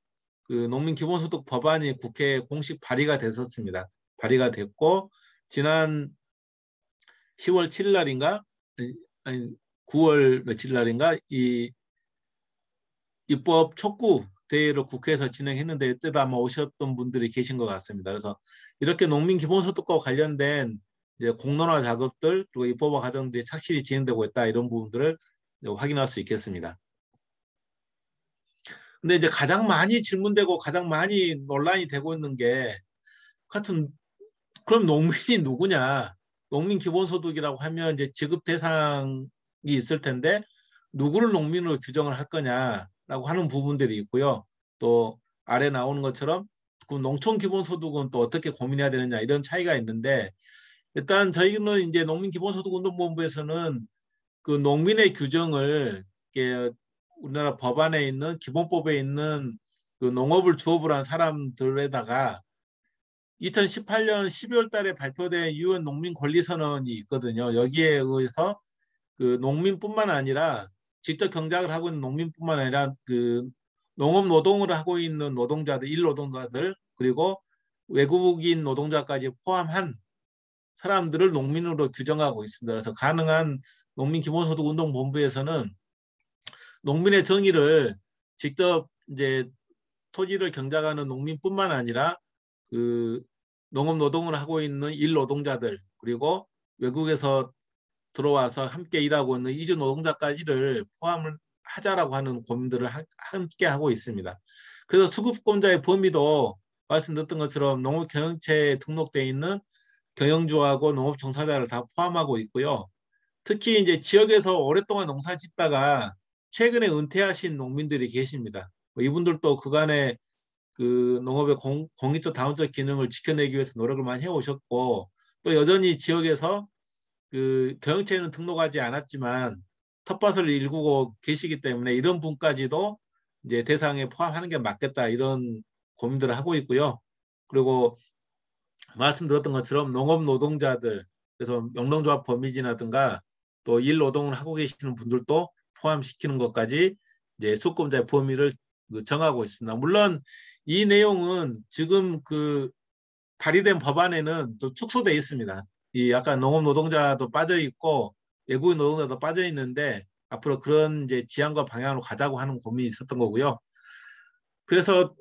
그 농민 기본소득 법안이 국회에 공식 발의가 됐었습니다. 발의가 됐고, 지난 10월 7일 날인가, 아니 9월 며칠 날인가 이 입법 촉구 대회를 국회에서 진행했는데, 이때도 아마 오셨던 분들이 계신 것 같습니다. 그래서 이렇게 농민 기본소득과 관련된 이제 공론화 작업들, 그리고 입법화 과정들이 착실히 진행되고 있다, 이런 부분들을 확인할 수 있겠습니다. 근데 이제 가장 많이 질문되고 가장 많이 논란이 되고 있는 게 같은 그럼 농민이 누구냐? 농민 기본소득이라고 하면 이제 지급 대상이 있을 텐데 누구를 농민으로 규정을 할 거냐라고 하는 부분들이 있고요. 또 아래 나오는 것처럼 그 농촌 기본소득은 또 어떻게 고민해야 되느냐 이런 차이가 있는데 일단 저희는 이제 농민기본소득운동본부에서는 그 농민의 규정을 이렇게 우리나라 법안에 있는 기본법에 있는 그 농업을 주업으로 한 사람들에다가 2018년 12월 달에 발표된 유엔 농민 권리 선언이 있거든요. 여기에 의해서 그 농민뿐만 아니라 직접 경작을 하고 있는 농민뿐만 아니라 그 농업 노동을 하고 있는 노동자들, 일노동자들 그리고 외국인 노동자까지 포함한 사람들을 농민으로 규정하고 있습니다. 그래서 가능한 농민기본소득운동본부에서는 농민의 정의를 직접 이제 토지를 경작하는 농민뿐만 아니라 그 농업 노동을 하고 있는 일 노동자들 그리고 외국에서 들어와서 함께 일하고 있는 이주 노동자까지를 포함을 하자라고 하는 고민들을 함께 하고 있습니다. 그래서 수급권자의 범위도 말씀드렸던 것처럼 농업경영체에 등록되어 있는 경영주하고 농업 종사자를 다 포함하고 있고요. 특히 이제 지역에서 오랫동안 농사 짓다가 최근에 은퇴하신 농민들이 계십니다. 이분들도 그간에 그 농업의 공익적 다원적 기능을 지켜내기 위해서 노력을 많이 해오셨고 또 여전히 지역에서 그 경영체에는 등록하지 않았지만 텃밭을 일구고 계시기 때문에 이런 분까지도 이제 대상에 포함하는 게 맞겠다 이런 고민들을 하고 있고요. 그리고 말씀드렸던 것처럼 농업 노동자들 그래서 영농조합 범위지라든가 또 일 노동을 하고 계시는 분들도 포함시키는 것까지 이제 수급자의 범위를 정하고 있습니다. 물론 이 내용은 지금 그 발의된 법안에는 좀 축소되어 있습니다. 이 약간 농업 노동자도 빠져 있고 외국인 노동자도 빠져 있는데 앞으로 그런 이제 지향과 방향으로 가자고 하는 고민이 있었던 거고요. 그래서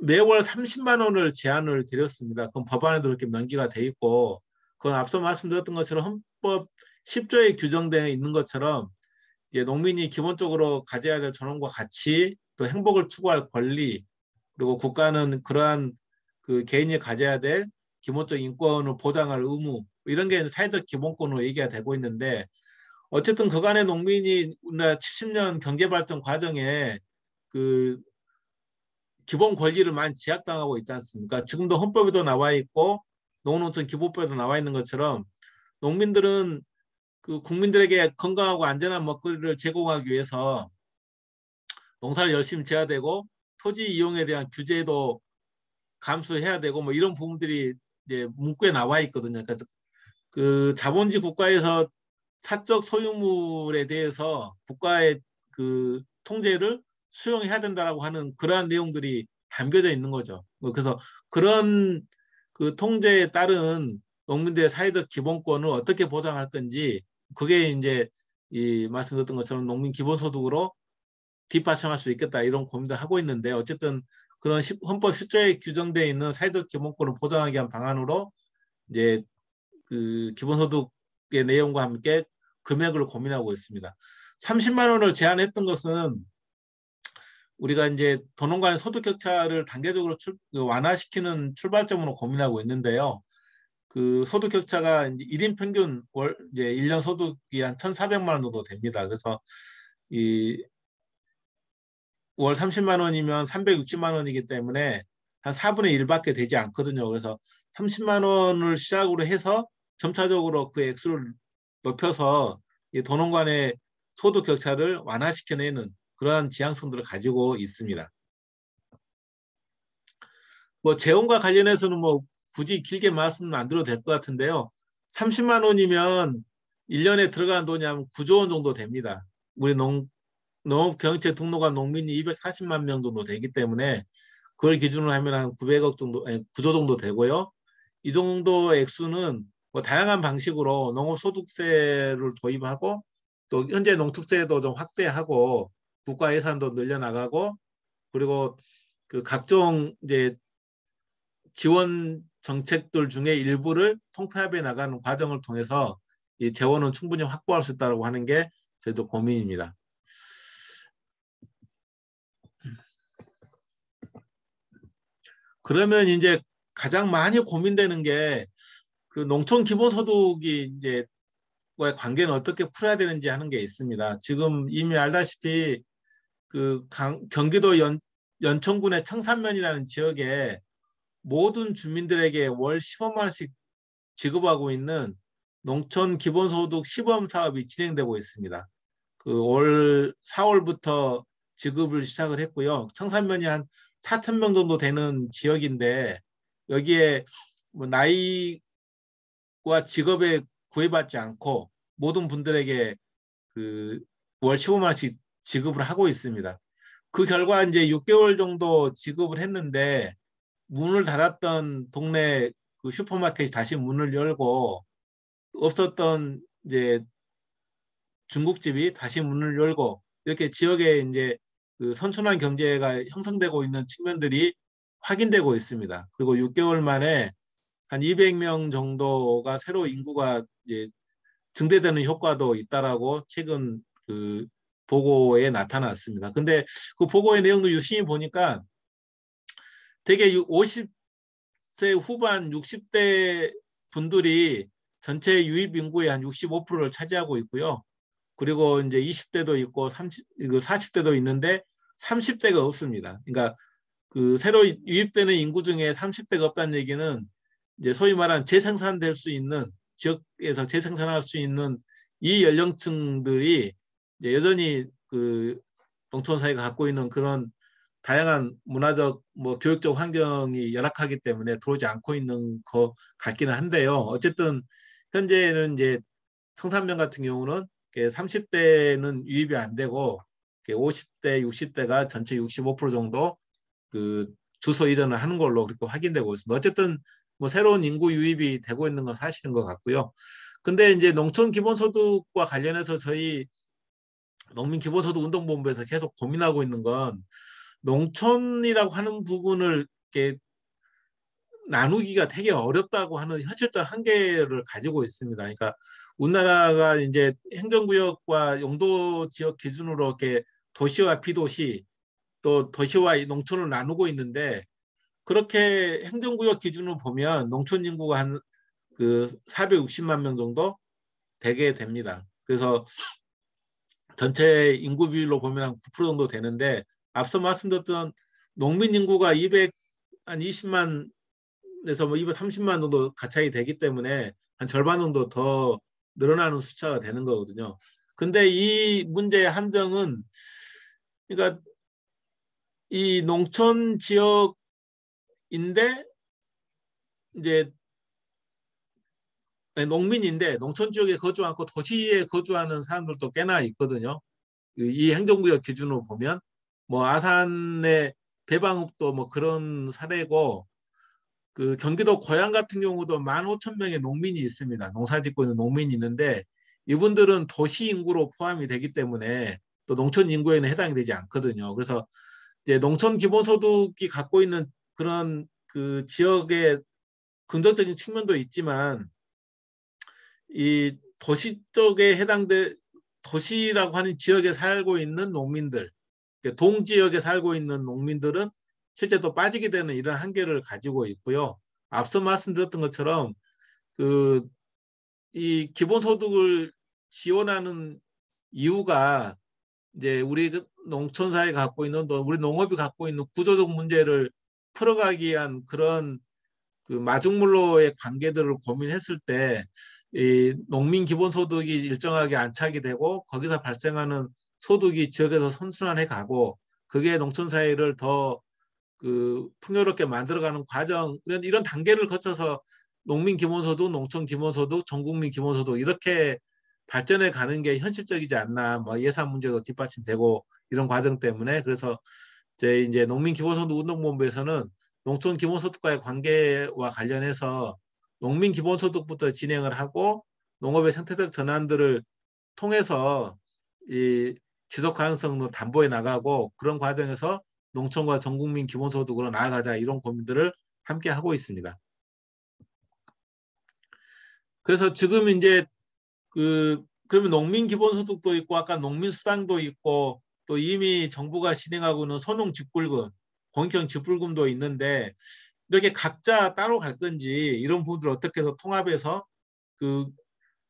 매월 30만 원을 제한을 드렸습니다. 그럼 법안에도 이렇게 명기가 돼 있고 그건 앞서 말씀드렸던 것처럼 헌법 10조에 규정되어 있는 것처럼 이제 농민이 기본적으로 가져야 될 존엄과 가치 또 행복을 추구할 권리 그리고 국가는 그러한 그 개인이 가져야 될 기본적 인권을 보장할 의무 이런 게 사회적 기본권으로 얘기가 되고 있는데 어쨌든 그간의 농민이 우리나라 70년 경제발전 과정에 그 기본 권리를 많이 제약당하고 있지 않습니까? 지금도 헌법에도 나와 있고 농어농촌 기본법에도 나와 있는 것처럼 농민들은 그 국민들에게 건강하고 안전한 먹거리를 제공하기 위해서 농사를 열심히 지어야 되고 토지 이용에 대한 규제도 감수해야 되고 뭐 이런 부분들이 이제 문구에 나와 있거든요. 그러니까 그 자본주의 국가에서 사적 소유물에 대해서 국가의 그 통제를 수용해야 된다라고 하는 그러한 내용들이 담겨져 있는 거죠. 그래서 그런 그 통제에 따른 농민들의 사회적 기본권을 어떻게 보장할 건지 그게 이제 이 말씀드렸던 것처럼 농민 기본소득으로 뒷받침할 수 있겠다 이런 고민들 하고 있는데 어쨌든 그런 헌법 10조에 규정되어 있는 사회적 기본권을 보장하기 위한 방안으로 이제 그 기본소득의 내용과 함께 금액을 고민하고 있습니다. 30만 원을 제한했던 것은 우리가 이제 도농 간의 소득 격차를 단계적으로 완화시키는 출발점으로 고민하고 있는데요. 그 소득 격차가 이제 1인 평균 이제 1년 소득이 한 1,400만 원 정도 됩니다. 그래서 이 월 30만 원이면 360만 원이기 때문에 한 4분의 1밖에 되지 않거든요. 그래서 30만 원을 시작으로 해서 점차적으로 그 액수를 높여서 이 도농 간의 소득 격차를 완화시켜내는 그러한 지향성들을 가지고 있습니다. 뭐 재원과 관련해서는 뭐 굳이 길게 말씀은 안 드려도 될 것 같은데요. 30만 원이면 1년에 들어가는 돈이 한 9조 원 정도 됩니다. 우리 농업경영체 등록한 농민이 240만 명 정도 되기 때문에 그걸 기준으로 하면 한 900억 정도, 9조 정도 되고요. 이 정도 액수는 뭐 다양한 방식으로 농업소득세를 도입하고 또 현재 농특세도 좀 확대하고 국가 예산도 늘려나가고 그리고 그 각종 이제 지원 정책들 중에 일부를 통폐합해 나가는 과정을 통해서 이 재원은 충분히 확보할 수 있다고 하는 게 저희도 고민입니다. 그러면 이제 가장 많이 고민되는 게 그 농촌 기본소득이 이제 과의 관계는 어떻게 풀어야 되는지 하는 게 있습니다. 지금 이미 알다시피 그 경기도 연천군의 청산면이라는 지역에 모든 주민들에게 월 15만 원씩 지급하고 있는 농촌 기본소득 시범 사업이 진행되고 있습니다. 그 올 4월부터 지급을 시작을 했고요. 청산면이 한 4천 명 정도 되는 지역인데 여기에 뭐 나이와 직업에 구애받지 않고 모든 분들에게 그 월 15만 원씩 지급을 하고 있습니다. 그 결과 이제 6개월 정도 지급을 했는데 문을 닫았던 동네 그 슈퍼마켓이 다시 문을 열고 없었던 이제 중국집이 다시 문을 열고 이렇게 지역에 이제 그 선순환 경제가 형성되고 있는 측면들이 확인되고 있습니다. 그리고 6개월 만에 한 200명 정도가 새로 인구가 이제 증대되는 효과도 있다라고 최근 그 보고에 나타났습니다. 근데 그 보고의 내용도 유심히 보니까 되게 50세 후반 60대 분들이 전체 유입 인구의 한 65%를 차지하고 있고요. 그리고 이제 20대도 있고 40대도 있는데 30대가 없습니다. 그러니까 그 새로 유입되는 인구 중에 30대가 없다는 얘기는 이제 소위 말하는 재생산될 수 있는 지역에서 재생산할 수 있는 이 연령층들이 이제 여전히 그 농촌 사회가 갖고 있는 그런 다양한 문화적 뭐 교육적 환경이 열악하기 때문에 들어오지 않고 있는 것 같기는 한데요. 어쨌든 현재는 이제 청산면 같은 경우는 30대는 유입이 안 되고 50대, 60대가 전체 65% 정도 그 주소 이전을 하는 걸로 그렇게 확인되고 있습니다. 어쨌든 뭐 새로운 인구 유입이 되고 있는 건 사실인 것 같고요. 근데 이제 농촌 기본소득과 관련해서 저희 농민 기본소득 운동본부에서 계속 고민하고 있는 건 농촌이라고 하는 부분을 이렇게 나누기가 되게 어렵다고 하는 현실적 한계를 가지고 있습니다. 그러니까 우리나라가 이제 행정구역과 용도 지역 기준으로 이렇게 도시와 비도시 또 도시와 농촌을 나누고 있는데 그렇게 행정구역 기준으로 보면 농촌 인구가 한 그 460만 명 정도 되게 됩니다. 그래서 전체 인구 비율로 보면 한 9% 정도 되는데 앞서 말씀드렸던 농민 인구가 220만에서 뭐 230만 정도 가차이 되기 때문에 한 절반 정도 더 늘어나는 숫자가 되는 거거든요. 근데 이 문제의 함정은 그러니까 이 농촌 지역인데 이제 농민인데 농촌 지역에 거주 않고 도시에 거주하는 사람들도 꽤나 있거든요. 이 행정구역 기준으로 보면 뭐 아산의 배방읍도 뭐 그런 사례고 그 경기도 고양 같은 경우도 15,000명의 농민이 있습니다. 농사짓고 있는 농민이 있는데 이분들은 도시 인구로 포함이 되기 때문에 또 농촌 인구에는 해당이 되지 않거든요. 그래서 이제 농촌 기본소득이 갖고 있는 그런 그 지역의 긍정적인 측면도 있지만 이 도시 쪽에 해당될 도시라고 하는 지역에 살고 있는 농민들, 동지역에 살고 있는 농민들은 실제 또 빠지게 되는 이런 한계를 가지고 있고요. 앞서 말씀드렸던 것처럼 그 이 기본소득을 지원하는 이유가 이제 우리 농촌 사회가 갖고 있는 또 우리 농업이 갖고 있는 구조적 문제를 풀어가기 위한 그런 그 마중물로의 관계들을 고민했을 때 이 농민 기본소득이 일정하게 안착이 되고 거기서 발생하는 소득이 지역에서 선순환해 가고 그게 농촌 사회를 더 그 풍요롭게 만들어가는 과정 이런 단계를 거쳐서 농민 기본소득, 농촌 기본소득, 전국민 기본소득 이렇게 발전해 가는 게 현실적이지 않나. 뭐 예산 문제도 뒷받침되고 이런 과정 때문에 그래서 이제 농민 기본소득 운동본부에서는 농촌 기본소득과의 관계와 관련해서 농민 기본소득부터 진행을 하고 농업의 생태적 전환들을 통해서 이 지속 가능성도 담보해 나가고 그런 과정에서 농촌과 전국민 기본소득으로 나아가자 이런 고민들을 함께 하고 있습니다. 그래서 지금 이제 그러면 농민 기본소득도 있고 아까 농민 수당도 있고 또 이미 정부가 진행하고 있는 소농 직불금, 공익형 직불금도 있는데 이렇게 각자 따로 갈 건지 이런 부분들을 어떻게 해서 통합해서 그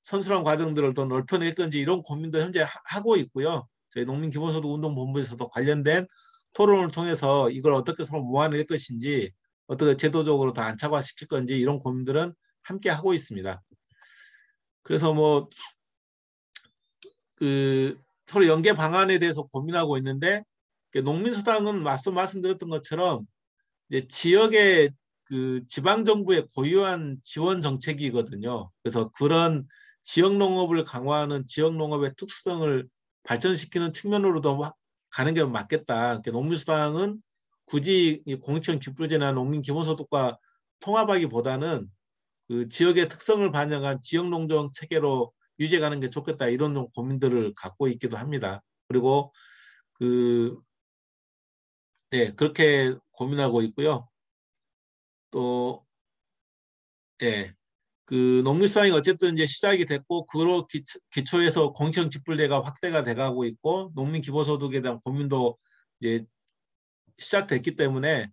선순환 과정들을 더 넓혀낼 건지 이런 고민도 현재 하고 있고요. 저희 농민기본소득운동본부에서도 관련된 토론을 통해서 이걸 어떻게 서로 모아낼 것인지 어떻게 제도적으로 더 안착화시킬 건지 이런 고민들은 함께 하고 있습니다. 그래서 뭐 그 서로 연계 방안에 대해서 고민하고 있는데 농민수당은 앞서 말씀드렸던 것처럼 이제 지역의 그 지방 정부의 고유한 지원 정책이거든요. 그래서 그런 지역 농업을 강화하는 지역 농업의 특성을 발전시키는 측면으로도 가는 게 맞겠다. 농민수당은 굳이 공익형 직불제나 농민기본소득과 통합하기보다는 그 지역의 특성을 반영한 지역 농정 체계로 유지해 가는 게 좋겠다 이런 고민들을 갖고 있기도 합니다. 그리고 네, 그렇게 고민하고 있고요. 또 예, 그 농민수당이 어쨌든 이제 시작이 됐고 그로 기초해서 공익형 직불제가 확대가 돼가고 있고 농민기본소득에 대한 고민도 이제 시작됐기 때문에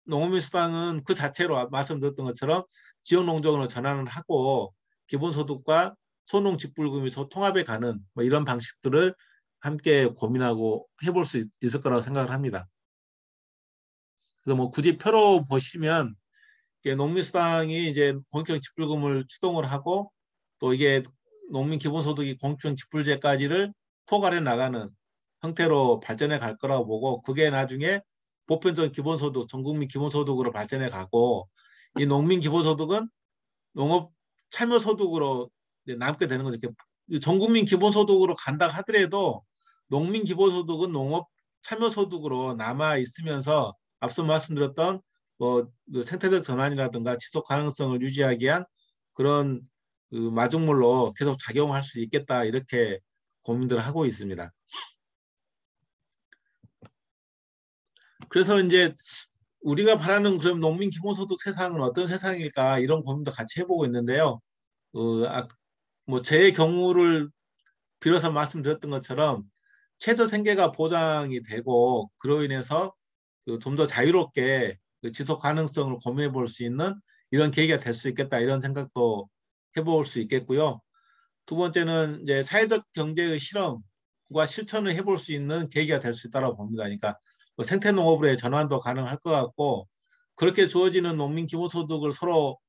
농민수당은 그 자체로 말씀드렸던 것처럼 지역 농정으로 전환을 하고 기본소득과 소농직불금이 통합해 가는 뭐 이런 방식들을 함께 고민하고 해볼 수 있을 거라고 생각을 합니다. 그래서 뭐 굳이 표로 보시면 농민수당이 이제 공익형 직불금을 추동을 하고 또 이게 농민기본소득이 공익형 직불제까지를 포괄해 나가는 형태로 발전해 갈 거라고 보고 그게 나중에 보편적 기본소득, 전국민 기본소득으로 발전해 가고 이 농민기본소득은 농업 참여소득으로 남게 되는 거죠. 전국민 기본소득으로 간다 하더라도 농민기본소득은 농업 참여소득으로 남아 있으면서 앞서 말씀드렸던 그 생태적 전환이라든가 지속 가능성을 유지하기 위한 그런 그 마중물로 계속 작용할 수 있겠다 이렇게 고민들을 하고 있습니다. 그래서 이제 우리가 바라는 그럼 농민 기본소득 세상은 어떤 세상일까 이런 고민도 같이 해보고 있는데요. 뭐 제 경우를 빌어서 말씀드렸던 것처럼 최저 생계가 보장이 되고 그로 인해서 좀 더 자유롭게 지속 가능성을 고민해 볼 수 있는 이런 계기가 될 수 있겠다 이런 생각도 해볼 수 있겠고요. 두 번째는 이제 사회적 경제의 실험과 실천을 해볼 수 있는 계기가 될 수 있다고 봅니다. 그러니까 뭐 생태농업으로의 전환도 가능할 것 같고 그렇게 주어지는 농민 기본소득을 서로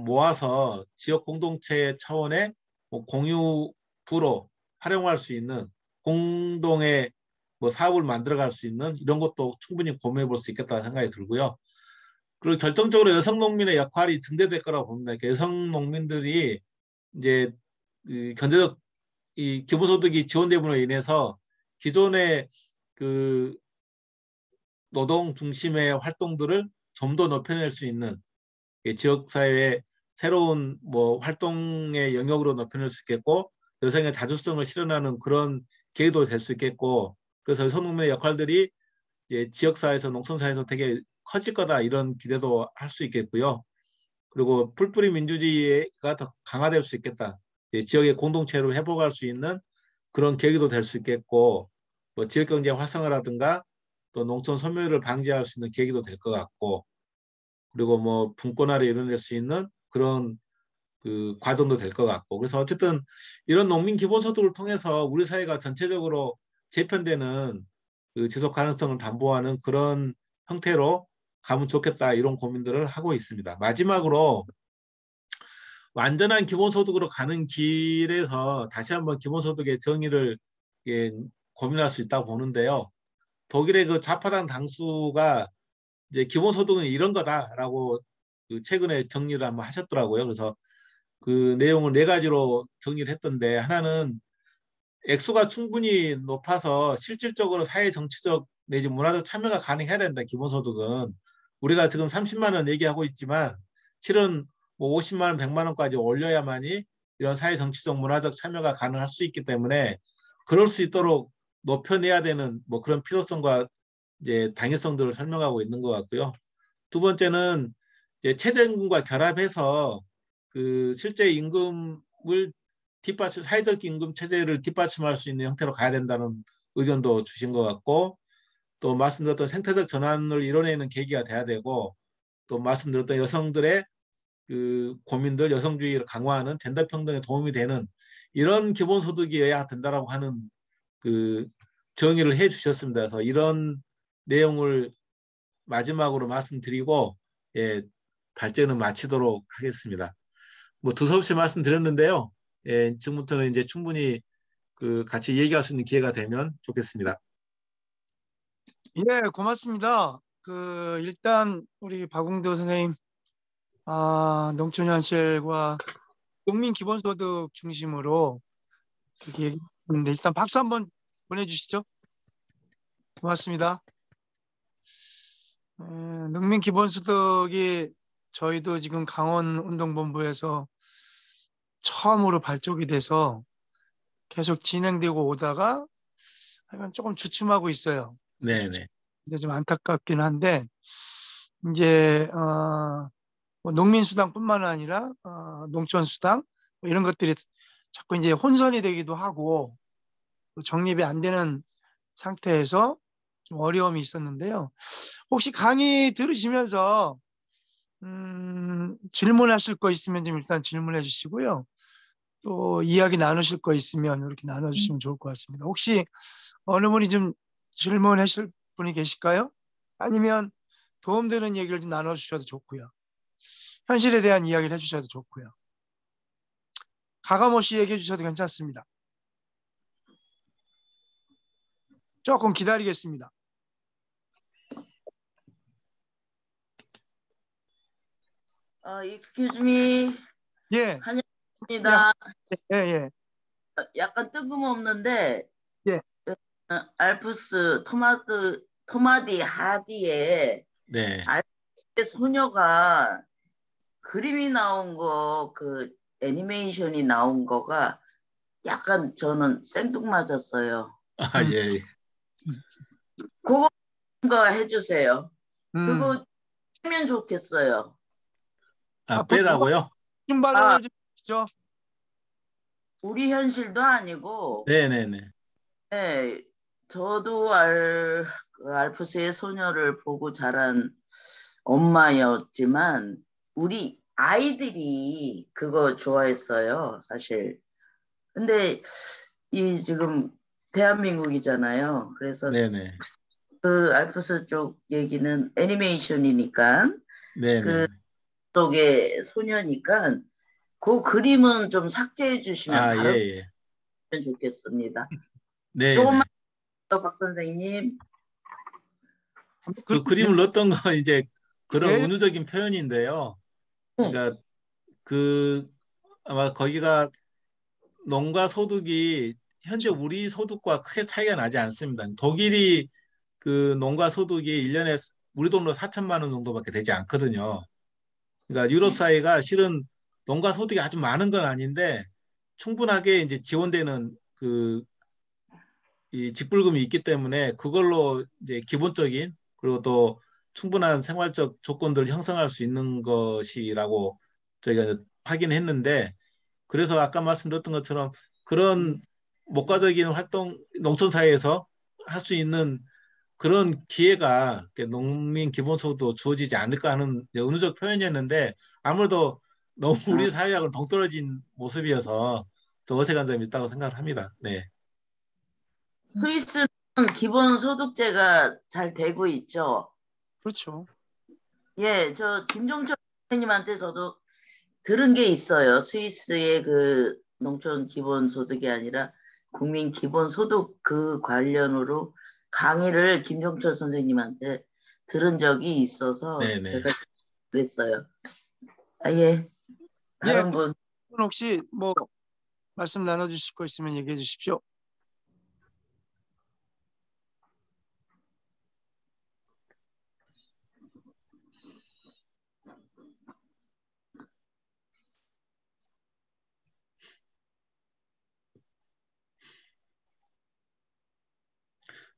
모아서 지역 공동체 차원의 뭐 공유부로 활용할 수 있는 공동의 뭐 사업을 만들어갈 수 있는 이런 것도 충분히 고민해 볼 수 있겠다 생각이 들고요. 그리고 결정적으로 여성 농민의 역할이 증대될 거라고 봅니다. 그러니까 여성 농민들이 이제 경제적 이 기본소득이 지원됨으로 인해서 기존의 그 노동 중심의 활동들을 좀 더 높여낼 수 있는 지역사회의 새로운 뭐 활동의 영역으로 높여낼 수 있겠고 여성의 자주성을 실현하는 그런 계기도 될 수 있겠고 그래서 여성농민의 역할들이 이제 지역사회에서 농촌사회에서 되게 커질 거다 이런 기대도 할 수 있겠고요. 그리고 풀뿌리 민주주의가 더 강화될 수 있겠다. 지역의 공동체로 회복할 수 있는 그런 계기도 될 수 있겠고 뭐 지역경제 활성화라든가 또 농촌 소멸을 방지할 수 있는 계기도 될 것 같고 그리고 뭐 분권화를 이뤄낼 수 있는 그런 그 과정도 될 것 같고 그래서 어쨌든 이런 농민 기본소득을 통해서 우리 사회가 전체적으로 재편되는 그 지속 가능성을 담보하는 그런 형태로 가면 좋겠다 이런 고민들을 하고 있습니다. 마지막으로 완전한 기본소득으로 가는 길에서 다시 한번 기본소득의 정의를 고민할 수 있다고 보는데요. 독일의 그 좌파당 당수가 이제 기본소득은 이런 거다라고 최근에 정리를 한번 하셨더라고요. 그래서 그 내용을 4가지로 정리를 했던데 하나는 액수가 충분히 높아서 실질적으로 사회 정치적 내지 문화적 참여가 가능해야 된다. 기본소득은 우리가 지금 30만 원 얘기하고 있지만 실은 뭐 50만 원, 100만 원까지 올려야만이 이런 사회 정치적 문화적 참여가 가능할 수 있기 때문에 그럴 수 있도록 높여내야 되는 뭐 그런 필요성과 이제 당위성들을 설명하고 있는 것 같고요. 두 번째는 이제 최저임금과 결합해서 그 실제 임금을 사회적 임금 체제를 뒷받침할 수 있는 형태로 가야 된다는 의견도 주신 것 같고 또 말씀드렸던 생태적 전환을 이뤄내는 계기가 돼야 되고 또 말씀드렸던 여성들의 그 고민들, 여성주의를 강화하는 젠더 평등에 도움이 되는 이런 기본소득이어야 된다라고 하는 그 정의를 해주셨습니다. 그래서 이런 내용을 마지막으로 말씀드리고 예, 발제는 마치도록 하겠습니다. 뭐 두서없이 말씀드렸는데요. 예, 지금부터는 이제 충분히 그 같이 얘기할 수 있는 기회가 되면 좋겠습니다. 예, 고맙습니다. 일단 우리 박웅도 선생님, 농촌현실과 국민 기본소득 중심으로 그렇게 얘기했는데 일단 박수 한번 보내주시죠. 고맙습니다. 농민 기본소득이 저희도 지금 강원운동본부에서 처음으로 발족이 돼서 계속 진행되고 오다가 약간 조금 주춤하고 있어요. 네네. 근데 좀 안타깝긴 한데 이제 뭐 농민수당뿐만 아니라 농촌수당 뭐 이런 것들이 자꾸 이제 혼선이 되기도 하고 또 정립이 안 되는 상태에서 좀 어려움이 있었는데요. 혹시 강의 들으시면서 질문하실 거 있으면 좀 일단 질문해 주시고요. 또 이야기 나누실 거 있으면 이렇게 나눠주시면 좋을 것 같습니다. 혹시 어느 분이 좀 질문하실 분이 계실까요? 아니면 도움되는 얘기를 좀 나눠주셔도 좋고요. 현실에 대한 이야기를 해주셔도 좋고요. 가감없이 얘기해 주셔도 괜찮습니다. 조금 기다리겠습니다. excuse me. 예, 한영입니다. 예, 예, 약간 뜬금없는데, 예. 알프스 토마디 하디의 네. 알프스의 소녀가 그림이 나온 거, 그 애니메이션이 나온 거가 약간 저는 생뚱맞았어요. 아, 예. 그거 해주세요. 음. 그거 하면 좋겠어요. 아, 빼라고요? 긴 발언을 좀 해주시죠. 우리 현실도 아니고, 네네네. 네, 저도 그 알프스의 소녀를 보고 자란 엄마였지만 우리 아이들이 그거 좋아했어요, 사실. 근데 이 지금 대한민국이잖아요. 그래서 네네. 그 알프스 쪽 얘기는 애니메이션이니까 네네. 그 속의 소녀니까 그 그림은 좀 삭제해 주시면 아, 다른 예, 예. 좋겠습니다. 네네. 조금만 더 박 선생님. 그 그림을 넣었던 건 이제 그런 예, 은유적인 표현인데요. 응. 그러니까 그 아마 거기가 농가 소득이 현재 우리 소득과 크게 차이가 나지 않습니다. 독일이 그 농가 소득이 1년에 우리 돈으로 4천만 원 정도밖에 되지 않거든요. 그러니까 유럽 사회가 실은 농가 소득이 아주 많은 건 아닌데 충분하게 이제 지원되는 그 이 직불금이 있기 때문에 그걸로 이제 기본적인 그리고 또 충분한 생활적 조건들을 형성할 수 있는 것이라고 저희가 확인했는데 그래서 아까 말씀드렸던 것처럼 그런 목가적인 활동 농촌 사회에서 할 수 있는 그런 기회가 농민 기본소득도 주어지지 않을까 하는 은유적 표현이었는데 아무래도 너무 우리 사회하고는 동떨어진 모습이어서 좀 어색한 점이 있다고 생각을 합니다. 네. 스위스는 기본 소득제가 잘 되고 있죠. 그렇죠. 예, 저 김종철 선생님한테 저도 들은 게 있어요. 스위스의 그 농촌 기본 소득이 아니라 국민 기본 소득 그 관련으로 강의를 김종철 선생님한테 들은 적이 있어서 네네. 제가 그랬어요. 예, 예, 다른 또 분. 혹시 뭐 말씀 나눠주실 거 있으면 얘기해 주십시오.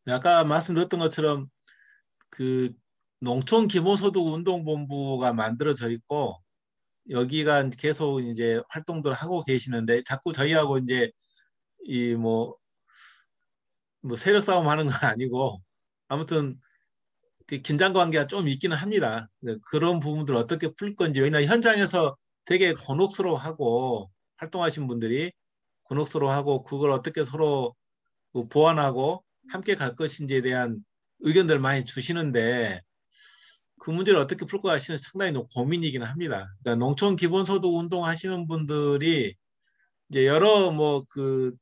아까 말씀드렸던 것처럼 그 농촌 기본소득 운동본부가 만들어져 있고 여기가 계속 이제 활동들을 하고 계시는데 자꾸 저희하고 이제 이 뭐 세력 싸움 하는 건 아니고 아무튼 그 긴장 관계가 좀 있기는 합니다. 그런 부분들 어떻게 풀 건지, 왜냐하면 현장에서 되게 곤혹스러워하고 활동하신 분들이 곤혹스러워하고 그걸 어떻게 서로 그 보완하고 함께 갈 것인지에 대한 의견들 많이 주시는데 그 문제를 어떻게 풀 것 같이는 상당히 고민이기는 합니다. 그러니까 농촌 기본소득 운동 하시는 분들이 이제 여러 뭐 그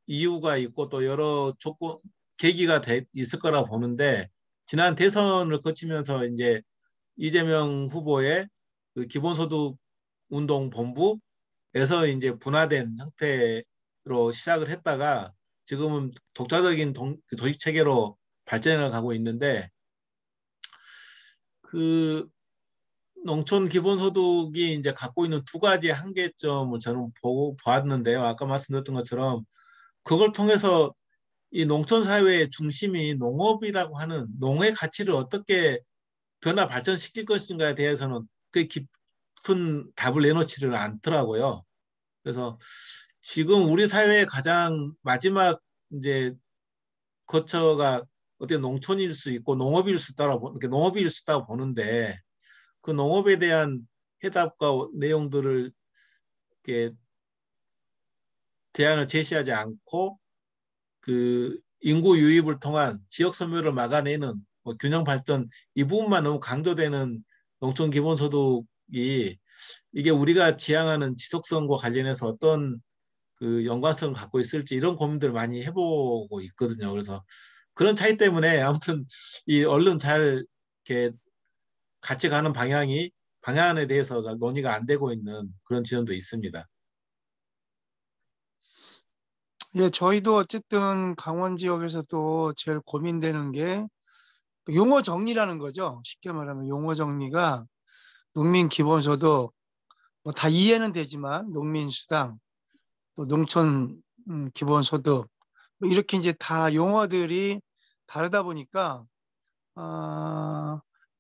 이유가 있고 또 여러 조건 계기가 있을 거라 보는데 지난 대선을 거치면서 이제 이재명 후보의 그 기본소득 운동 본부에서 이제 분화된 형태로 시작을 했다가 지금은 독자적인 그 조직 체계로 발전해 가고 있는데 그 농촌 기본소득이 이제 갖고 있는 두 가지 한계점을 저는 보고 보았는데요. 아까 말씀드렸던 것처럼 그걸 통해서 이 농촌 사회의 중심이 농업이라고 하는 농의 가치를 어떻게 변화 발전시킬 것인가에 대해서는 그 깊은 답을 내놓지를 않더라고요. 그래서 지금 우리 사회의 가장 마지막 이제 거처가 어떻게 농촌일 수 있고 농업일 수 있다고 농업일 수 있다고 보는데 그 농업에 대한 해답과 내용들을 이렇게 대안을 제시하지 않고 그 인구 유입을 통한 지역 소멸을 막아내는 뭐 균형 발전 이 부분만 너무 강조되는 농촌 기본소득이 이게 우리가 지향하는 지속성과 관련해서 어떤 그 연관성을 갖고 있을지 이런 고민들을 많이 해보고 있거든요. 그래서 그런 차이 때문에 아무튼 이 얼른 잘 이렇게 같이 가는 방향에 대해서 잘 논의가 안 되고 있는 그런 지점도 있습니다. 예, 저희도 어쨌든 강원 지역에서도 제일 고민되는 게 용어 정리라는 거죠. 쉽게 말하면 용어 정리가 농민 기본소득 뭐 다 이해는 되지만 농민수당 또 농촌 기본소득 뭐 이렇게 이제 다 용어들이 다르다 보니까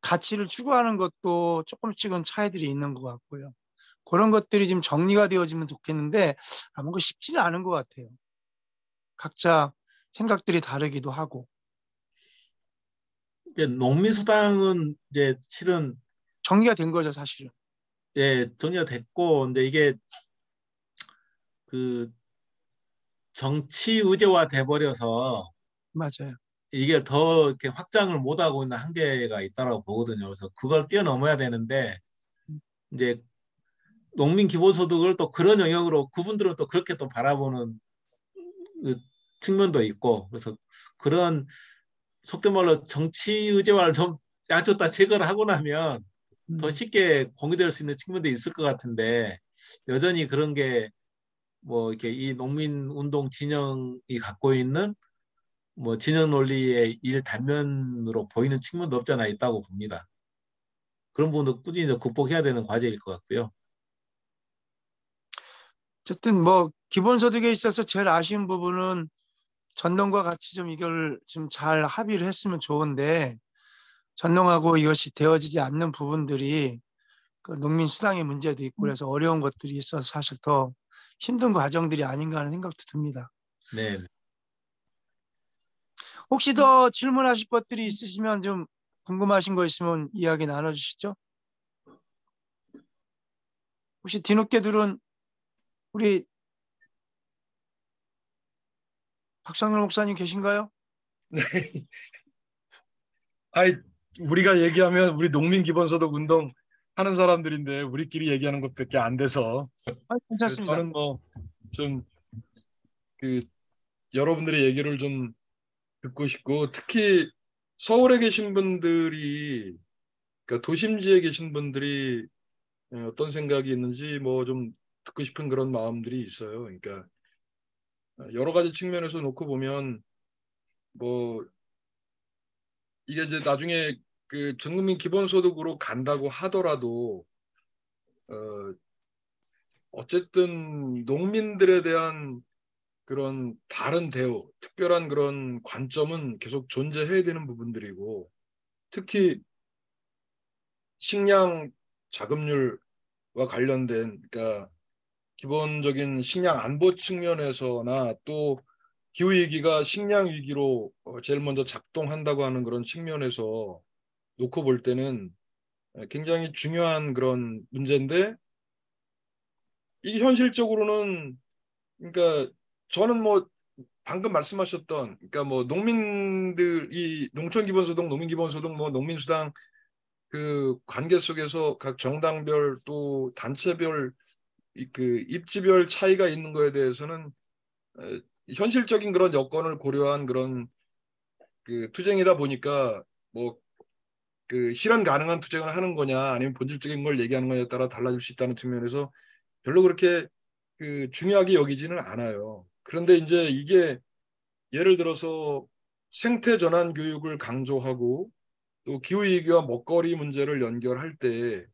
가치를 추구하는 것도 조금씩은 차이들이 있는 것 같고요. 그런 것들이 지금 정리가 되어지면 좋겠는데 뭔가 쉽지는 않은 것 같아요. 각자 생각들이 다르기도 하고. 농민수당은 이제 실은 정리가 된 거죠, 사실은. 예, 정리가 됐고, 근데 이게 그 정치 의제화 돼버려서 맞아요. 이게 더 이렇게 확장을 못하고 있는 한계가 있다고 보거든요. 그래서 그걸 뛰어넘어야 되는데 이제 농민 기본소득을 또 그런 영역으로 그분들은 또 그렇게 또 바라보는 그 측면도 있고 그래서 그런 속된 말로 정치 의제화를 좀 양쪽 다 제거를 하고 나면 더 쉽게 공유될 수 있는 측면도 있을 것 같은데 여전히 그런 게 뭐 이렇게 이 농민 운동 진영이 갖고 있는 뭐 진영 논리의 일 단면으로 보이는 측면도 없잖아 있다고 봅니다. 그런 부분도 꾸준히 극복해야 되는 과제일 것 같고요. 어쨌든 뭐 기본소득에 있어서 제일 아쉬운 부분은 전농과 같이 좀 이걸 좀 잘 합의를 했으면 좋은데 전농하고 이것이 되어지지 않는 부분들이 그 농민 수당의 문제도 있고 그래서 어려운 것들이 있어서 사실 더 힘든 과정들이 아닌가 하는 생각도 듭니다. 네. 혹시 더 질문하실 것들이 있으시면 좀 궁금하신 거 있으면 이야기 나눠주시죠. 혹시 뒤늦게들은 우리 박상렬 목사님 계신가요? 네. 아이, 우리가 얘기하면 우리 농민 기본소득 운동 하는 사람들인데 우리끼리 얘기하는 것밖에 안 돼서 괜찮습니다. 저는 뭐 좀 그 여러분들의 얘기를 좀 듣고 싶고 특히 서울에 계신 분들이 그러니까 도심지에 계신 분들이 어떤 생각이 있는지 뭐 좀 듣고 싶은 그런 마음들이 있어요. 그러니까 여러 가지 측면에서 놓고 보면 뭐 이게 이제 나중에 그 전국민 기본소득으로 간다고 하더라도 어쨌든 농민들에 대한 그런 다른 대우, 특별한 그런 관점은 계속 존재해야 되는 부분들이고 특히 식량 자급률과 관련된 그러니까 기본적인 식량 안보 측면에서나 또 기후위기가 식량 위기로 제일 먼저 작동한다고 하는 그런 측면에서 놓고 볼 때는 굉장히 중요한 그런 문제인데 이게 현실적으로는 그러니까 저는 뭐 방금 말씀하셨던 그러니까 뭐 농민들 이 농촌기본소득, 농민기본소득, 뭐 농민수당 그 관계 속에서 각 정당별 또 단체별 그 입지별 차이가 있는 거에 대해서는 현실적인 그런 여건을 고려한 그런 그 투쟁이다 보니까 뭐 그 실현 가능한 투쟁을 하는 거냐 아니면 본질적인 걸 얘기하는 거냐에 따라 달라질 수 있다는 측면에서 별로 그렇게 그 중요하게 여기지는 않아요. 그런데 이제 이게 예를 들어서 생태 전환 교육을 강조하고 또 기후위기와 먹거리 문제를 연결할 때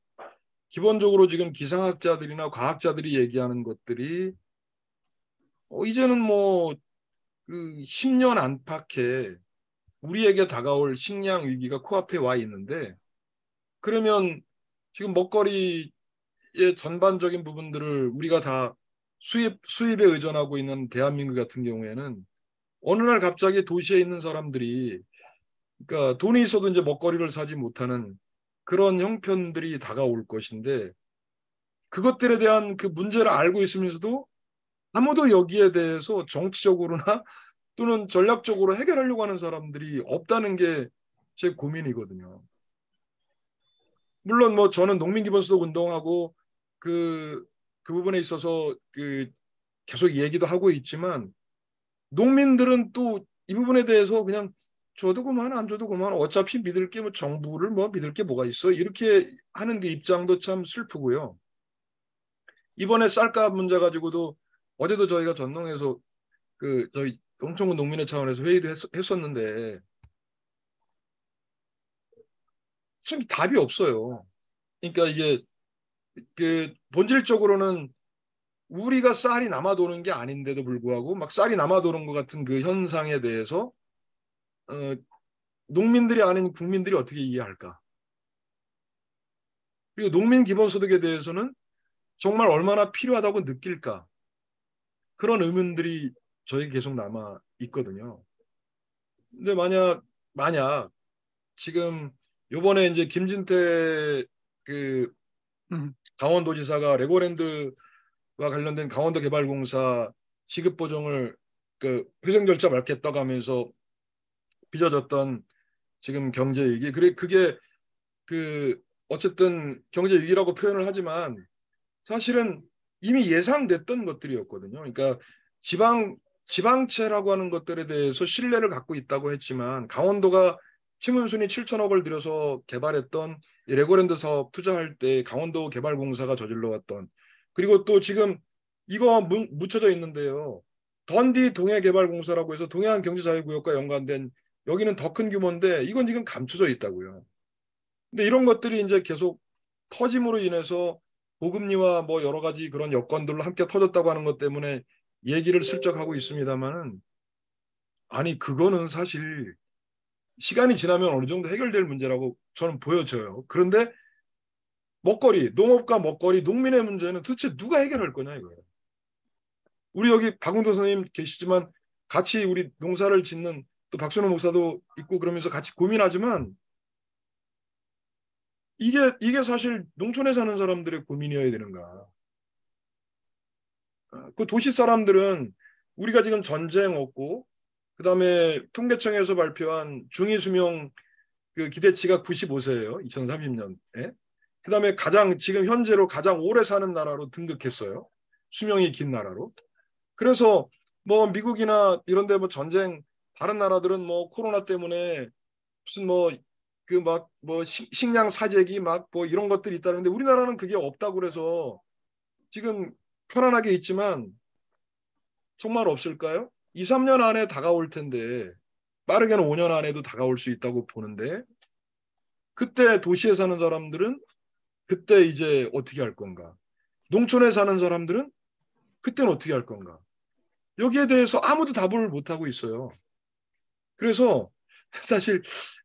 기본적으로 지금 기상학자들이나 과학자들이 얘기하는 것들이 이제는 뭐 그 10년 안팎에 우리에게 다가올 식량 위기가 코앞에 와 있는데 그러면 지금 먹거리의 전반적인 부분들을 우리가 다 수입에 의존하고 있는 대한민국 같은 경우에는 어느 날 갑자기 도시에 있는 사람들이 그러니까 돈이 있어도 이제 먹거리를 사지 못하는 그런 형편들이 다가올 것인데 그것들에 대한 그 문제를 알고 있으면서도 아무도 여기에 대해서 정치적으로나 또는 전략적으로 해결하려고 하는 사람들이 없다는 게 제 고민이거든요. 물론 뭐 저는 농민기본소득 운동하고 그 부분에 있어서 그 계속 얘기도 하고 있지만 농민들은 또 이 부분에 대해서 그냥 줘도 그만 안 줘도 그만 어차피 믿을 게 뭐 정부를 뭐 믿을 게 뭐가 있어 이렇게 하는 게 입장도 참 슬프고요. 이번에 쌀값 문제 가지고도 어제도 저희가 전농에서 그 저희 농촌군 농민회 차원에서 회의도 했었는데 참 답이 없어요. 그러니까 이게 그 본질적으로는 우리가 쌀이 남아도는 게 아닌데도 불구하고 막 쌀이 남아도는 것 같은 그 현상에 대해서 어, 농민들이 아닌 국민들이 어떻게 이해할까? 그리고 농민 기본소득에 대해서는 정말 얼마나 필요하다고 느낄까? 그런 의문들이 저희 계속 남아 있거든요. 근데 만약 지금 요번에 이제 김진태 그 강원도지사가 레고랜드와 관련된 강원도개발공사 지급 보정을 그 회생 절차 밟겠다고 하면서 빚어졌던 지금 경제 위기 그게 그 어쨌든 경제 위기라고 표현을 하지만 사실은 이미 예상됐던 것들이었거든요. 그러니까 지방채라고 하는 것들에 대해서 신뢰를 갖고 있다고 했지만 강원도가 치문순위 7천억을 들여서 개발했던 이 레고랜드 사업 투자할 때 강원도 개발공사가 저질러왔던 그리고 또 지금 이거 묻혀져 있는데요. 던디 동해개발공사라고 해서 동해안 경제자유구역과 연관된 여기는 더 큰 규모인데 이건 지금 감춰져 있다고요. 근데 이런 것들이 이제 계속 터짐으로 인해서 고금리와 뭐 여러 가지 그런 여건들로 함께 터졌다고 하는 것 때문에 얘기를 슬쩍 하고 있습니다만은 아니 그거는 사실 시간이 지나면 어느 정도 해결될 문제라고 저는 보여져요. 그런데 먹거리, 농업과 먹거리, 농민의 문제는 도대체 누가 해결할 거냐 이거예요. 우리 여기 박운도 선생님 계시지만 같이 우리 농사를 짓는 또 박순호 목사도 있고 그러면서 같이 고민하지만 이게 사실 농촌에 사는 사람들의 고민이어야 되는가. 그 도시 사람들은 우리가 지금 전쟁 없고 그다음에 통계청에서 발표한 중위수명 그 기대치가 95세예요. 2030년에. 그다음에 지금 현재로 가장 오래 사는 나라로 등극했어요. 수명이 긴 나라로. 그래서 뭐 미국이나 이런 데 뭐 전쟁 다른 나라들은 뭐 코로나 때문에 무슨 뭐 그 막 뭐 식량 사재기 막 뭐 이런 것들이 있다는데 우리나라는 그게 없다고 그래서 지금 편안하게 있지만 정말 없을까요? 2, 3년 안에 다가올 텐데 빠르게는 5년 안에도 다가올 수 있다고 보는데 그때 도시에 사는 사람들은 그때 이제 어떻게 할 건가? 농촌에 사는 사람들은 그때는 어떻게 할 건가? 여기에 대해서 아무도 답을 못하고 있어요. 그래서 사실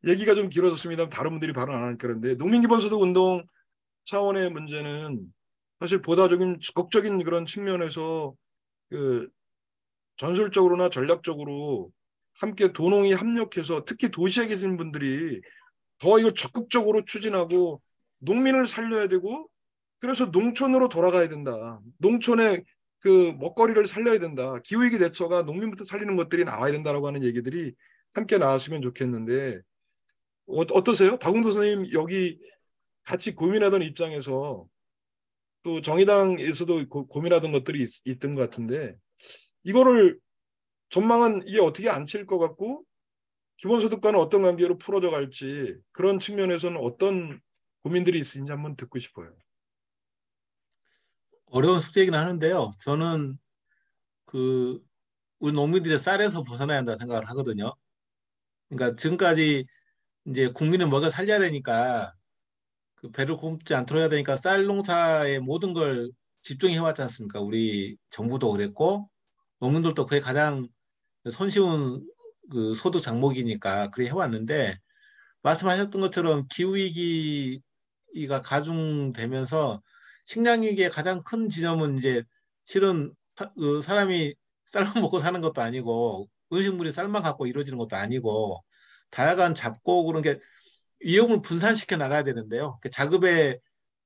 얘기가 좀 길어졌습니다. 다른 분들이 발언 안 하니까 그런데 농민기본소득 운동 차원의 문제는 사실 보다 좀 적극적인 그런 측면에서 그 전술적으로나 전략적으로 함께 도농이 합력해서 특히 도시에 계신 분들이 더 이걸 적극적으로 추진하고 농민을 살려야 되고 그래서 농촌으로 돌아가야 된다. 농촌의 그 먹거리를 살려야 된다. 기후위기 대처가 농민부터 살리는 것들이 나와야 된다라고 하는 얘기들이 함께 나왔으면 좋겠는데 어떠세요? 박웅도 선생님 여기 같이 고민하던 입장에서 또 정의당에서도 고민하던 것들이 있던 것 같은데 이거를 전망은 이게 어떻게 안 칠 것 같고 기본소득과는 어떤 관계로 풀어져 갈지 그런 측면에서는 어떤 고민들이 있는지 한번 듣고 싶어요. 어려운 숙제이긴 하는데요. 저는 우리 농민들이 쌀에서 벗어나야 한다 생각을 하거든요. 그러니까 지금까지 이제 국민을 먹여 살려야 되니까 그 배를 굶지 않도록 해야 되니까 쌀 농사에 모든 걸 집중해 왔지 않습니까? 우리 정부도 그랬고 농민들도 그게 가장 손쉬운 그 소득 장목이니까 그래 해왔는데 말씀하셨던 것처럼 기후위기가 가중되면서 식량위기의 가장 큰 지점은 이제 실은 그 사람이 쌀만 먹고 사는 것도 아니고 음식물이 쌀만 갖고 이루어지는 것도 아니고 다양한 잡고 그런 게 위험을 분산시켜 나가야 되는데요. 그 자급의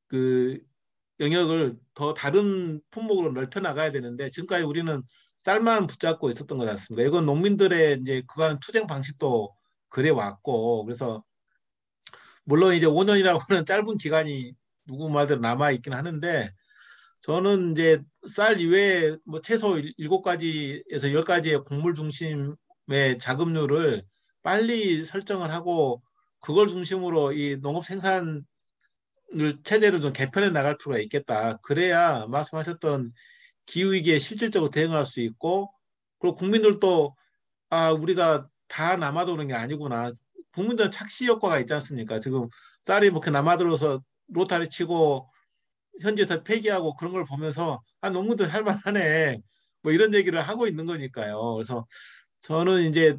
그 영역을 더 다른 품목으로 넓혀 나가야 되는데 지금까지 우리는 쌀만 붙잡고 있었던 것 같습니다. 이건 농민들의 이제 그간 투쟁 방식도 그래 왔고 그래서 물론 이제 5년이라고 하는 짧은 기간이 누구 말대로 남아 있긴 하는데 저는 이제 쌀 이외에 뭐 최소 7가지에서 10가지의 곡물 중심의 자급률을 빨리 설정을 하고 그걸 중심으로 이 농업 생산 체제를 좀 개편해 나갈 필요가 있겠다. 그래야 말씀하셨던 기후위기에 실질적으로 대응할 수 있고 그리고 국민들도 아 우리가 다 남아도는 게 아니구나. 국민들은 착시 효과가 있지 않습니까? 지금 쌀이 뭐 이렇게 남아들어서 로타리 치고 현지에서 폐기하고 그런 걸 보면서 아 농민들 살만하네. 뭐 이런 얘기를 하고 있는 거니까요. 그래서 저는 이제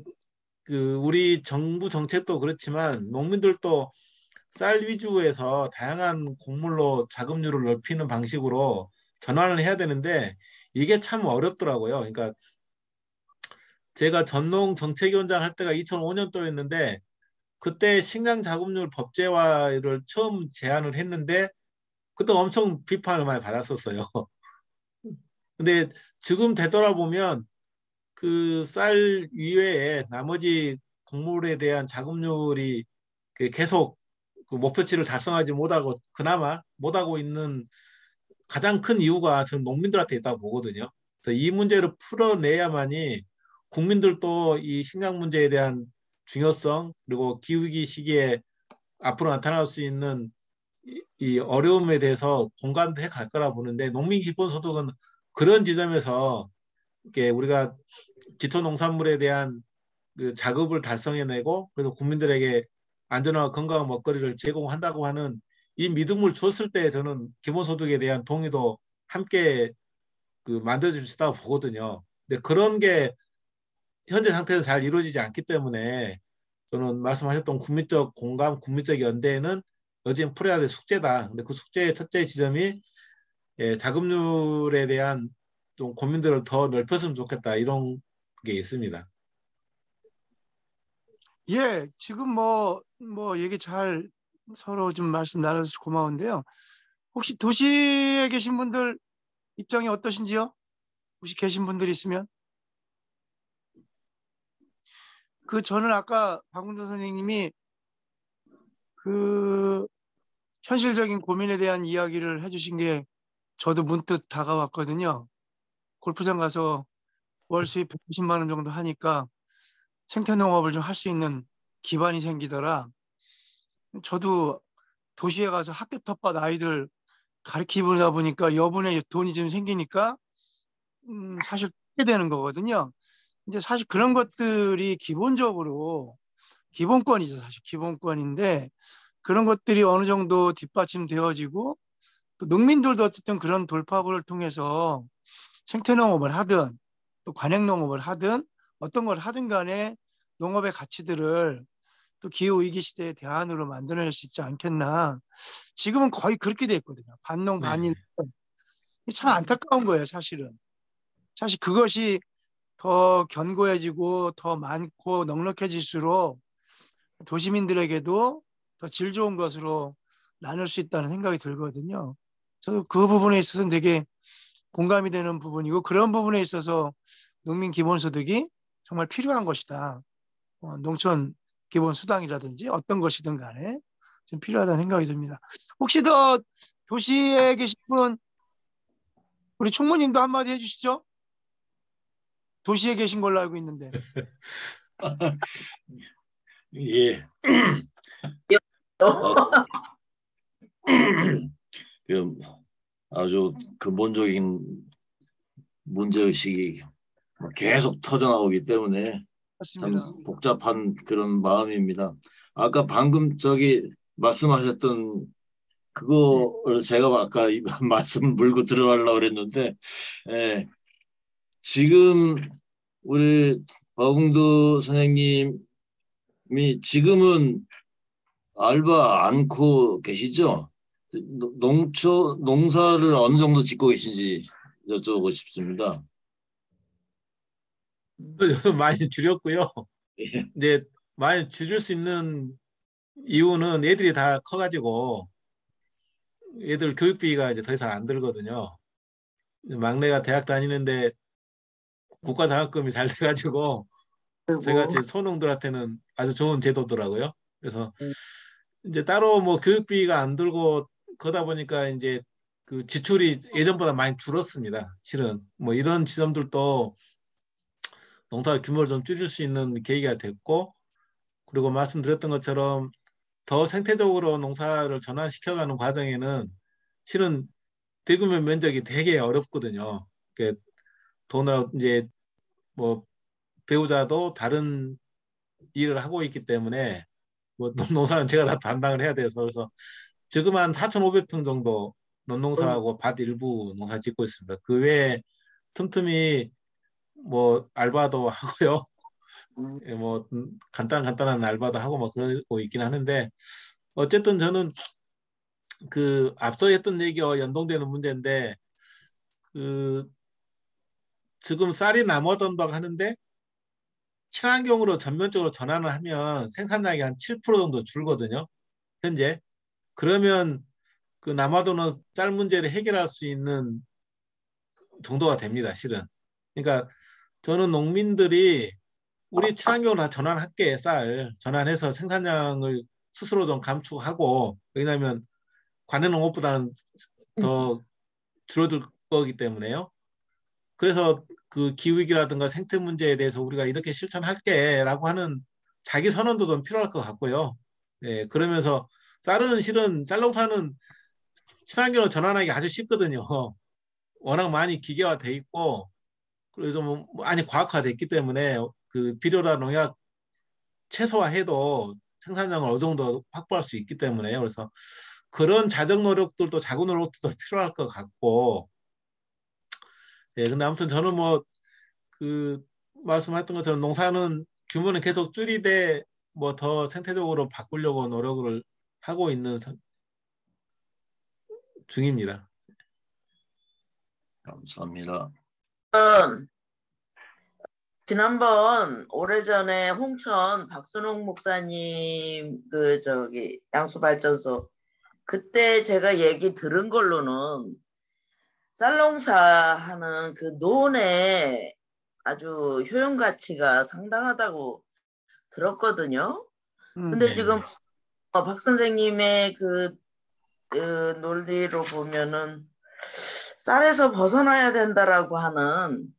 그 우리 정부 정책도 그렇지만 농민들도 쌀 위주에서 다양한 곡물로 자급률을 넓히는 방식으로 전환을 해야 되는데 이게 참 어렵더라고요. 그러니까 제가 전농 정책위원장 할 때가 2005년도였는데 그때 식량 자급률 법제화를 처음 제안을 했는데 그때 엄청 비판을 많이 받았었어요. 근데 지금 되돌아보면 그 쌀 이외에 나머지 곡물에 대한 자급률이 계속 그 목표치를 달성하지 못하고 그나마 못하고 있는 가장 큰 이유가 저는 농민들한테 있다고 보거든요. 그래서 이 문제를 풀어내야만이 국민들도 이 식량 문제에 대한 중요성 그리고 기후위기 시기에 앞으로 나타날 수 있는 이 어려움에 대해서 공감해 갈 거라 보는데 농민 기본소득은 그런 지점에서 이게 우리가 기초농산물에 대한 그 자급을 달성해내고 그래서 국민들에게 안전하고 건강한 먹거리를 제공한다고 하는 이 믿음을 줬을 때 저는 기본소득에 대한 동의도 함께 그 만들어질 수 있다고 보거든요. 근데 그런 게 현재 상태에서 잘 이루어지지 않기 때문에 저는 말씀하셨던 국민적 공감, 국민적 연대는 여지는 풀어야 될 숙제다. 근데 그 숙제의 첫째 지점이 자급률에 대한 좀 고민들을 더 넓혔으면 좋겠다. 이런 게 있습니다. 예, 지금 뭐 얘기 잘 서로 좀 말씀 나눠서 고마운데요. 혹시 도시에 계신 분들 입장이 어떠신지요? 혹시 계신 분들이 있으면? 저는 아까 박운도 선생님이 그 현실적인 고민에 대한 이야기를 해주신 게 저도 문득 다가왔거든요. 골프장 가서 월 수입 190만 원 정도 하니까 생태농업을 좀 할 수 있는 기반이 생기더라. 저도 도시에 가서 학교 텃밭 아이들 가르치다 보니까 여분의 돈이 좀 생기니까 사실 하게 되는 거거든요. 이제 사실 그런 것들이 기본적으로 기본권이죠. 사실 기본권인데 그런 것들이 어느 정도 뒷받침되어지고 또 농민들도 어쨌든 그런 돌파구를 통해서 생태농업을 하든 또 관행농업을 하든 어떤 걸 하든 간에 농업의 가치들을 또 기후위기 시대의 대안으로 만들어낼 수 있지 않겠나. 지금은 거의 그렇게 돼 있거든요. 반농 네. 반일. 참 안타까운 거예요, 사실은. 사실 그것이 더 견고해지고 더 많고 넉넉해질수록 도시민들에게도 더 질 좋은 것으로 나눌 수 있다는 생각이 들거든요. 저도 그 부분에 있어서는 되게 공감이 되는 부분이고 그런 부분에 있어서 농민 기본소득이 정말 필요한 것이다. 농촌 기본수당이라든지 어떤 것이든 간에 좀 필요하다는 생각이 듭니다. 혹시 더 도시에 계신 분 우리 총무님도 한마디 해주시죠. 도시에 계신 걸로 알고 있는데. 예. 그 아주 근본적인 문제의식이 계속 터져나오기 때문에 참 맞습니다. 복잡한 그런 마음입니다. 아까 방금 말씀하셨던 그거를 제가 아까 말씀 물고 들어가려고 그랬는데 지금 우리 박웅두 선생님이 지금은 알바 않고 계시죠? 농사를 어느 정도 짓고 계신지 여쭤보고 싶습니다. 많이 줄였고요. 예. 이제 많이 줄일 수 있는 이유는 애들이 다 커가지고 애들 교육비가 이제 더 이상 안 들거든요. 막내가 대학 다니는데 국가장학금이 잘 돼가지고 제가 제 손흥들한테는 아주 좋은 제도더라고요. 그래서 이제 따로 뭐 교육비가 안 들고 그러다 보니까 이제 그 지출이 예전보다 많이 줄었습니다. 실은 뭐 이런 지점들도 농사 규모를 좀 줄일 수 있는 계기가 됐고, 그리고 말씀드렸던 것처럼 더 생태적으로 농사를 전환시켜가는 과정에는 실은 대규모 면적이 되게 어렵거든요. 돈을 이제 뭐 배우자도 다른 일을 하고 있기 때문에 뭐 농사는 제가 다 담당을 해야 돼서 그래서 지금 한 4,500평 정도 논농사하고 밭 일부 농사 짓고 있습니다. 그 외에 틈틈이 뭐 알바도 하고요. 뭐 간단한 알바도 하고 막 그러고 있긴 하는데 어쨌든 저는 그 앞서 했던 얘기와 연동되는 문제인데 그 지금 쌀이 남아돈다고 하는데 친환경으로 전면적으로 전환을 하면 생산량이 한 7% 정도 줄거든요. 현재. 그러면 그 남아도는 쌀 문제를 해결할 수 있는 정도가 됩니다. 실은. 그러니까 저는 농민들이 우리 친환경으로 다 전환할게. 쌀 전환해서 생산량을 스스로 좀 감축하고 왜냐하면 관내농업보다는 더 줄어들 거기 때문에요. 그래서 그 기후위기라든가 생태 문제에 대해서 우리가 이렇게 실천할게라고 하는 자기 선언도 좀 필요할 것 같고요. 네, 그러면서 쌀은 실은 쌀농사는 친환경으로 전환하기 아주 쉽거든요. 워낙 많이 기계화돼 있고 그래서 뭐 많이 과학화됐기 때문에 그 비료나 농약 최소화해도 생산량을 어느 정도 확보할 수 있기 때문에요. 그래서 그런 자정 노력들도 자구 노력도 필요할 것 같고, 예, 근데 아무튼 저는 뭐 그 말씀하셨던 것처럼 농사는 규모는 계속 줄이되 뭐 더 생태적으로 바꾸려고 노력을 하고 있는 중입니다. 감사합니다. 지난번 오래전에 홍천 박순옥 목사님 그 양수발전소 그때 제가 얘기 들은 걸로는 쌀농사하는 그 논의 아주 효용 가치가 상당하다고 들었거든요. 근데 지금 박 선생님의 그 논리로 보면은 쌀에서 벗어나야 된다라고 하는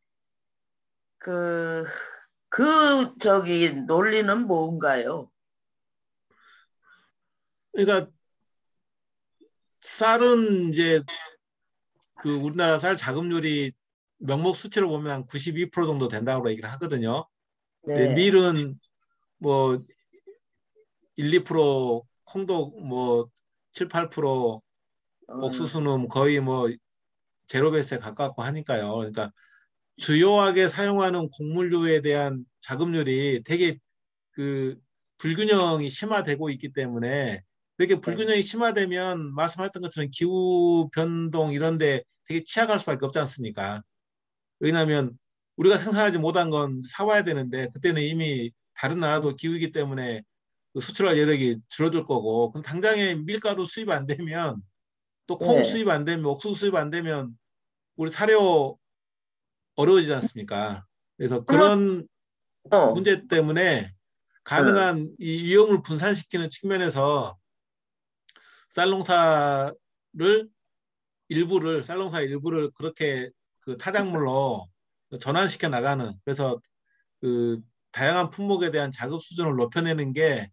그 논리는 뭔가요? 그러니까 쌀은 이제 그 우리나라 쌀 자급률이 명목 수치로 보면 한 92% 정도 된다고 얘기를 하거든요. 근데 네. 밀은 뭐 1, 2%, 콩도 뭐 7, 8%, 옥수수는 거의 뭐 제로베이스에 가깝고 하니까요. 그러니까 주요하게 사용하는 곡물류에 대한 자급률이 되게 그 불균형이 심화되고 있기 때문에 이렇게 불균형이 심화되면 말씀하셨던 것처럼 기후 변동 이런데 되게 취약할 수밖에 없지 않습니까? 왜냐하면 우리가 생산하지 못한 건 사와야 되는데 그때는 이미 다른 나라도 기후이기 때문에 그 수출할 여력이 줄어들 거고, 그럼 당장에 밀가루 수입 안 되면 또 콩 네. 수입 안 되면 옥수수 수입 안 되면 우리 사료 어려워지지 않습니까? 그래서 그런 어, 문제 때문에 가능한 이 위험을 분산시키는 측면에서 쌀농사를 쌀농사 일부를 그렇게 그 타작물로 전환시켜 나가는, 그래서 그 다양한 품목에 대한 자급 수준을 높여내는 게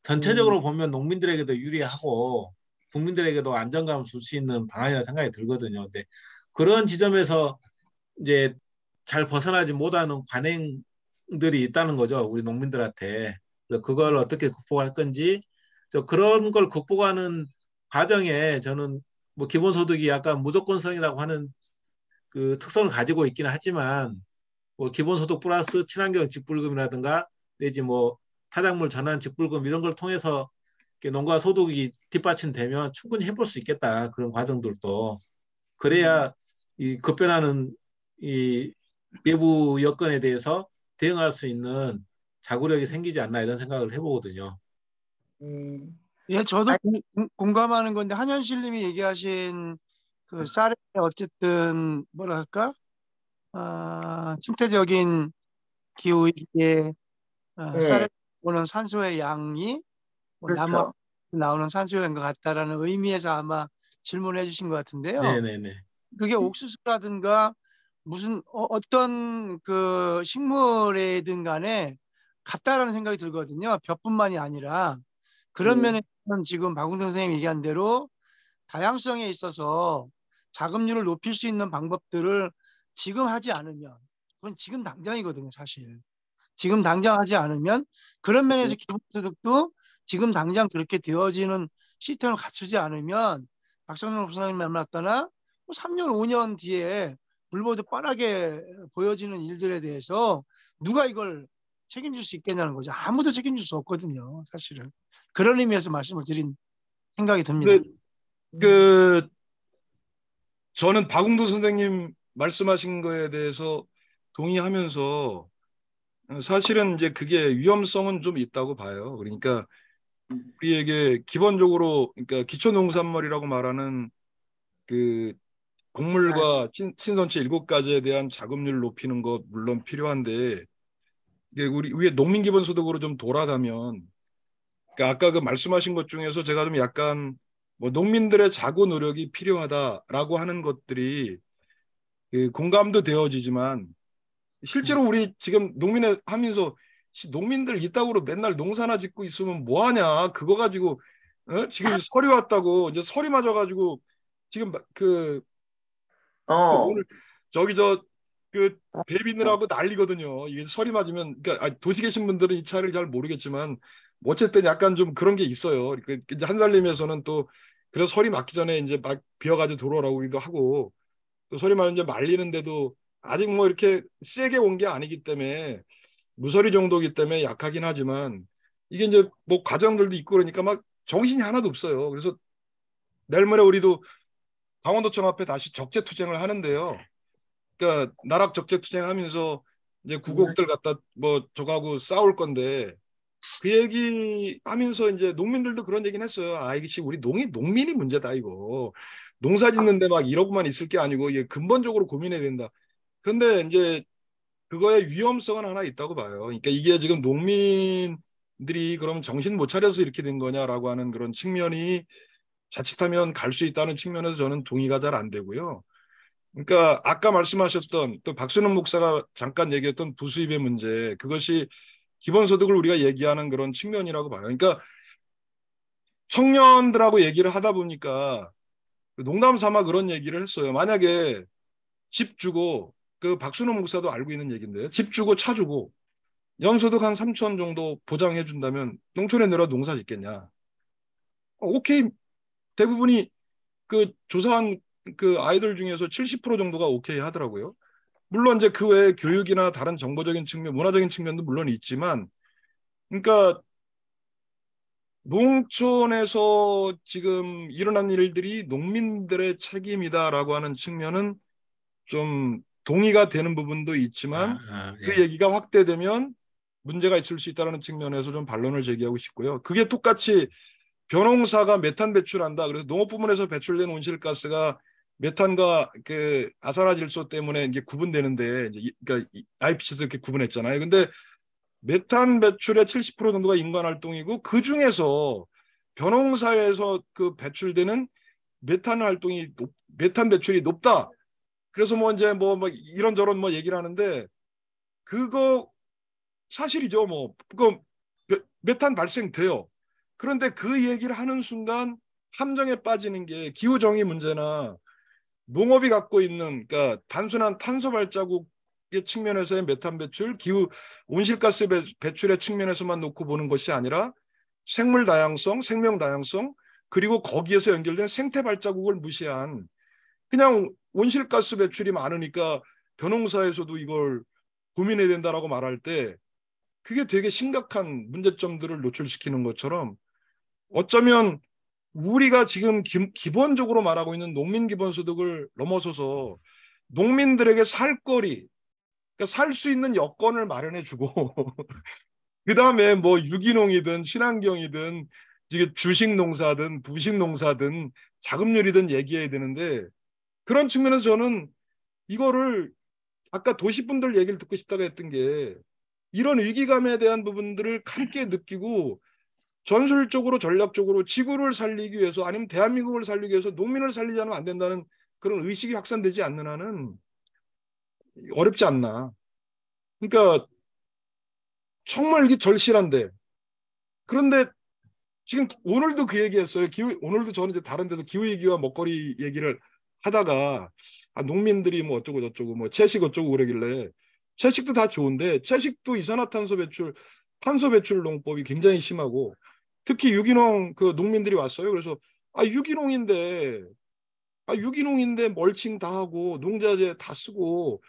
전체적으로 보면 농민들에게도 유리하고 국민들에게도 안정감을 줄 수 있는 방안이라고 생각이 들거든요. 근데 그런 지점에서 이제 잘 벗어나지 못하는 관행들이 있다는 거죠. 우리 농민들한테. 그래서 그걸 어떻게 극복할 건지, 그런 걸 극복하는 과정에 저는 뭐 기본소득이 약간 무조건성이라고 하는 그 특성을 가지고 있기는 하지만, 뭐 기본소득 플러스 친환경 직불금이라든가 내지 뭐 타작물 전환 직불금 이런 걸 통해서 농가 소득이 뒷받침되면 충분히 해볼 수 있겠다. 그런 과정들도. 그래야 이 급변하는 이 외부 여건에 대해서 대응할 수 있는 자구력이 생기지 않나, 이런 생각을 해보거든요. 예, 저도 아니, 공감하는 건데 한현실님이 얘기하신 그 쌀의 어쨌든 뭐랄까 침체적인 기후에 쌀에 네, 오는 산소의 양이 뭐 나무 그렇죠. 나오는 산소인 것 같다라는 의미에서 아마 질문해 주신 것 같은데요. 네네네. 그게 옥수수라든가 무슨 어떤 그 식물이든 간에 같다라는 생각이 들거든요. 벼뿐만이 아니라. 그런 음, 면에서는 지금 박웅동 선생님이 얘기한 대로 다양성에 있어서 자급률을 높일 수 있는 방법들을 지금 하지 않으면, 그건 지금 당장이거든요, 사실. 지금 당장 하지 않으면 그런 면에서 기본소득도 지금 당장 그렇게 되어지는 시스템을 갖추지 않으면 박성룡 목사님 말 맞거나 3년, 5년 뒤에 불보듯 뻔하게 보여지는 일들에 대해서 누가 이걸 책임질 수 있겠냐는 거죠. 아무도 책임질 수 없거든요, 사실은. 그런 의미에서 말씀을 드린 생각이 듭니다. 근데 그 저는 박웅도 선생님 말씀하신 거에 대해서 동의하면서 사실은 이제 그게 위험성은 좀 있다고 봐요. 그러니까 우리에게 기본적으로 그러니까 기초농산물이라고 말하는 그 곡물과 신선체 7가지에 대한 자급률을 높이는 것 물론 필요한데 이게 우리 위에 농민기본소득으로 좀 돌아가면 그러니까 아까 그 말씀하신 것 중에서 제가 좀 약간 뭐 농민들의 자구 노력이 필요하다라고 하는 것들이 그 공감도 되어지지만 실제로 우리 지금 농민회 하면서 농민들 이따구로 맨날 농사나 짓고 있으면 뭐 하냐 그거 가지고 지금 설이 왔다고 이제 설이 맞아가지고 지금 그 어, 오늘 저기 저 그 배비느라고 난리거든요. 이게 설이 맞으면 그러니까 도시 계신 분들은 이 차를 잘 모르겠지만 뭐 어쨌든 약간 좀 그런 게 있어요. 이제 한살림에서는 또 그래서 설이 맞기 전에 이제 막 비어가지고 들어오라고도 하고 또 설이 맞으면 이제 말리는데도 아직 뭐 이렇게 세게 온 게 아니기 때문에 무서리 정도기 때문에 약하긴 하지만 이게 이제 뭐 과정들도 있고 그러니까 막 정신이 하나도 없어요. 그래서 내일 모레 우리도 강원도청 앞에 다시 적재투쟁을 하는데요. 그러니까 나락 적재투쟁하면서 이제 구곡들 갖다 뭐 저거하고 싸울 건데 그 얘기 하면서 이제 농민들도 그런 얘기는 했어요. 아 이게 우리 농민이 문제다 이거. 농사 짓는데 막 이러고만 있을 게 아니고 이게 근본적으로 고민해야 된다. 그런데 이제 그거의 위험성은 하나 있다고 봐요. 그러니까 이게 지금 농민들이 그러면 정신 못 차려서 이렇게 된 거냐라고 하는 그런 측면이 자칫하면 갈 수 있다는 측면에서 저는 동의가 잘 안 되고요. 그러니까 아까 말씀하셨던 또 박순원 목사가 잠깐 얘기했던 부수입의 문제 그것이 기본소득을 우리가 얘기하는 그런 측면이라고 봐요. 그러니까 청년들하고 얘기를 하다 보니까 농담 삼아 그런 얘기를 했어요. 만약에 집 주고 그 박순원 목사도 알고 있는 얘기인데요. 집 주고 차 주고 연소득 한 3천 정도 보장해 준다면 농촌에 내려 농사 짓겠냐? 오케이. 대부분이 그 조사한 그 아이들 중에서 70% 정도가 오케이 하더라고요. 물론 이제 그 외에 교육이나 다른 정보적인 측면, 문화적인 측면도 물론 있지만 그러니까 농촌에서 지금 일어난 일들이 농민들의 책임이다라고 하는 측면은 좀 동의가 되는 부분도 있지만 그 예. 얘기가 확대되면 문제가 있을 수 있다는 측면에서 좀 반론을 제기하고 싶고요. 그게 똑같이 벼농사가 메탄 배출한다. 그래서 농업 부문에서 배출된 온실가스가 메탄과 그 아산화질소 때문에 이제 구분되는데, 이제 그러니까 IPC에서 이렇게 구분했잖아요. 근데 메탄 배출의 70% 정도가 인간 활동이고, 그 중에서 벼농사에서 그 배출되는 메탄 배출이 높다. 그래서 뭐 이제 뭐 이런저런 뭐 얘기를 하는데, 그거 사실이죠. 뭐 그 메탄 발생돼요. 그런데 그 얘기를 하는 순간 함정에 빠지는 게 기후 정의 문제나 농업이 갖고 있는, 그러니까 단순한 탄소 발자국의 측면에서의 메탄 배출, 기후 온실가스 배출의 측면에서만 놓고 보는 것이 아니라 생물 다양성, 생명 다양성, 그리고 거기에서 연결된 생태 발자국을 무시한, 그냥 온실가스 배출이 많으니까 벼농사에서도 이걸 고민해야 된다라고 말할 때 그게 되게 심각한 문제점들을 노출시키는 것처럼, 어쩌면 우리가 지금 기본적으로 말하고 있는 농민 기본소득을 넘어서서 농민들에게 살 거리, 그러니까 살 수 있는 여건을 마련해주고 그 다음에 뭐 유기농이든 친환경이든 이게 주식 농사든 부식 농사든 자급률이든 얘기해야 되는데, 그런 측면에서 저는 이거를 아까 도시분들 얘기를 듣고 싶다고 했던 게, 이런 위기감에 대한 부분들을 함께 느끼고 전술적으로 전략적으로 지구를 살리기 위해서, 아니면 대한민국을 살리기 위해서 농민을 살리지 않으면 안 된다는 그런 의식이 확산되지 않는 한은 어렵지 않나. 그러니까 정말 이게 절실한데, 그런데 지금 오늘도 그 얘기했어요. 오늘도 저는 이제 다른 데도 기후 위기와 먹거리 얘기를 하다가, 농민들이 뭐 어쩌고 저쩌고 뭐 채식 어쩌고 그러길래, 채식도 다 좋은데 채식도 이산화탄소 배출, 탄소 배출 농법이 굉장히 심하고, 특히 유기농 그 농민들이 왔어요. 그래서 유기농인데 멀칭 다 하고 농자재 다 쓰고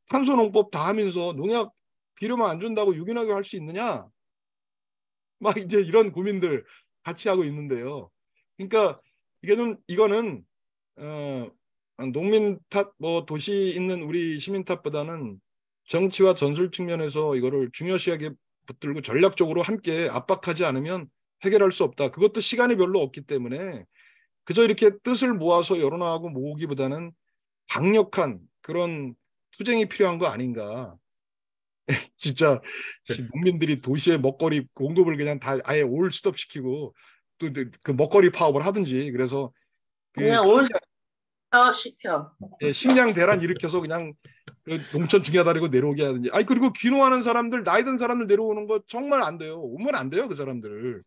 탄소 농법 다 하면서 농약 비료만 안 준다고 유기농을 할 수 있느냐? 막 이제 이런 고민들 같이 하고 있는데요. 그러니까 이거는 농민 탓, 뭐 도시 있는 우리 시민 탓보다는 정치와 전술 측면에서 이거를 중요시하게 붙들고 전략적으로 함께 압박하지 않으면 해결할 수 없다. 그것도 시간이 별로 없기 때문에 그저 이렇게 뜻을 모아서 여론하고 모으기보다는 강력한 그런 투쟁이 필요한 거 아닌가. 진짜 농민들이 도시의 먹거리 공급을 그냥 다 아예 올 스톱시키고 또 그 먹거리 파업을 하든지, 그래서 그냥 시켜. 식량 대란 일으켜서 그냥 농촌 중야다리고 내려오게 하든지. 그리고 귀농하는 사람들, 나이 든 사람들 내려오는 거 정말 안 돼요. 오면 안 돼요, 그 사람들.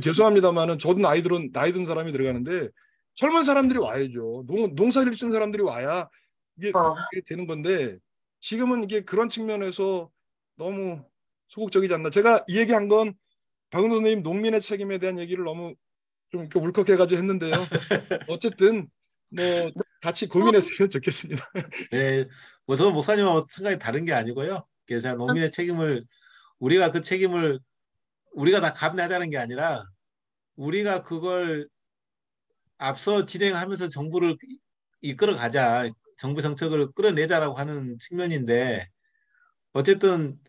죄송합니다만은 저도 나이 든 사람이 들어가는데 젊은 사람들이 와야죠. 농사를 짓는 사람들이 와야 이게 되는 건데, 지금은 이게 그런 측면에서 너무 소극적이지 않나. 제가 이 얘기한 건 박은호 선생님 농민의 책임에 대한 얘기를 너무 좀 이렇게 울컥해가지고 했는데요. 어쨌든 뭐 같이 고민했으면 좋겠습니다. 네, 뭐 저는 목사님하고 생각이 다른 게 아니고요. 그래서 농민의 책임을 우리가 다 감내하자는 게 아니라, 우리가 그걸 앞서 진행하면서 정부를 이끌어가자, 정부 정책을 끌어내자라고 하는 측면인데, 어쨌든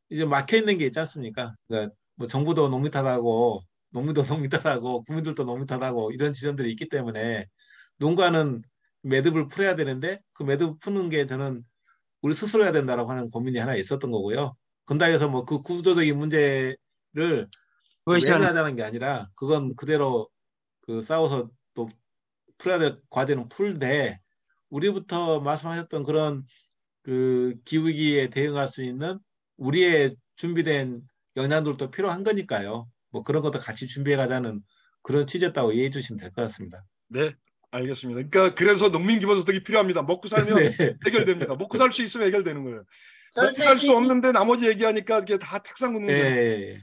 이제 막혀 있는 게 있지 않습니까? 그러니까 뭐 정부도 농민 탓하고 농민도 농민 탓하고 국민들도 농민 탓하고 이런 지점들이 있기 때문에 농가는 매듭을 풀어야 되는데, 그 매듭 푸는 게 저는 우리 스스로 해야 된다라고 하는 고민이 하나 있었던 거고요. 근다 해서 뭐 그 구조적인 문제를 외면하자는 게 아니라, 그건 그대로 그 싸워서 또 풀어야 될 과제는 풀되, 우리부터 말씀하셨던 그런 그 기후위기에 대응할 수 있는 우리의 준비된 역량들도 필요한 거니까요. 뭐 그런 것도 같이 준비해 가자는 그런 취지였다고 이해해 주시면 될 것 같습니다. 네, 알겠습니다. 그러니까 그래서 농민 기본소득이 필요합니다. 먹고 살면 네. 해결됩니다. 먹고 살 수 있으면 해결되는 거예요. 먹고 살 수 없는데 나머지 얘기하니까 이게 다 탁상 긋는 거예요. 네.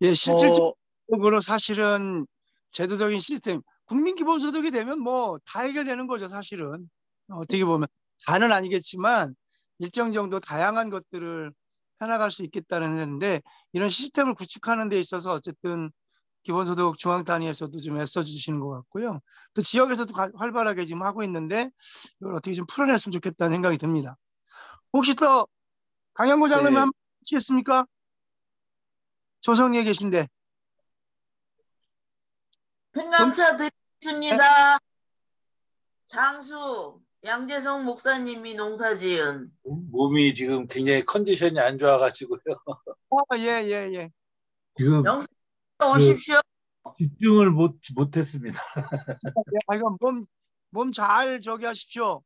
예, 실질적으로 사실은 제도적인 시스템, 국민 기본소득이 되면 뭐 다 해결되는 거죠, 사실은. 어떻게 보면 다는 아니겠지만 일정 정도 다양한 것들을 해나갈 수 있겠다는 건데, 이런 시스템을 구축하는 데 있어서 어쨌든 기본소득 중앙 단위에서도 좀 애써주시는 것 같고요. 또 지역에서도 활발하게 지금 하고 있는데, 이걸 어떻게 좀 풀어냈으면 좋겠다는 생각이 듭니다. 혹시 또 강영구 장로님 네. 하시겠습니까? 조성에 계신데. 승강차 드리겠습니다. 장수 양재성 목사님이 농사지은. 몸이 지금 굉장히 컨디션이 안 좋아가지고요. 예. 지금 영수 오십시오. 집중을 못했습니다. 이거 몸 잘 저기 하십시오.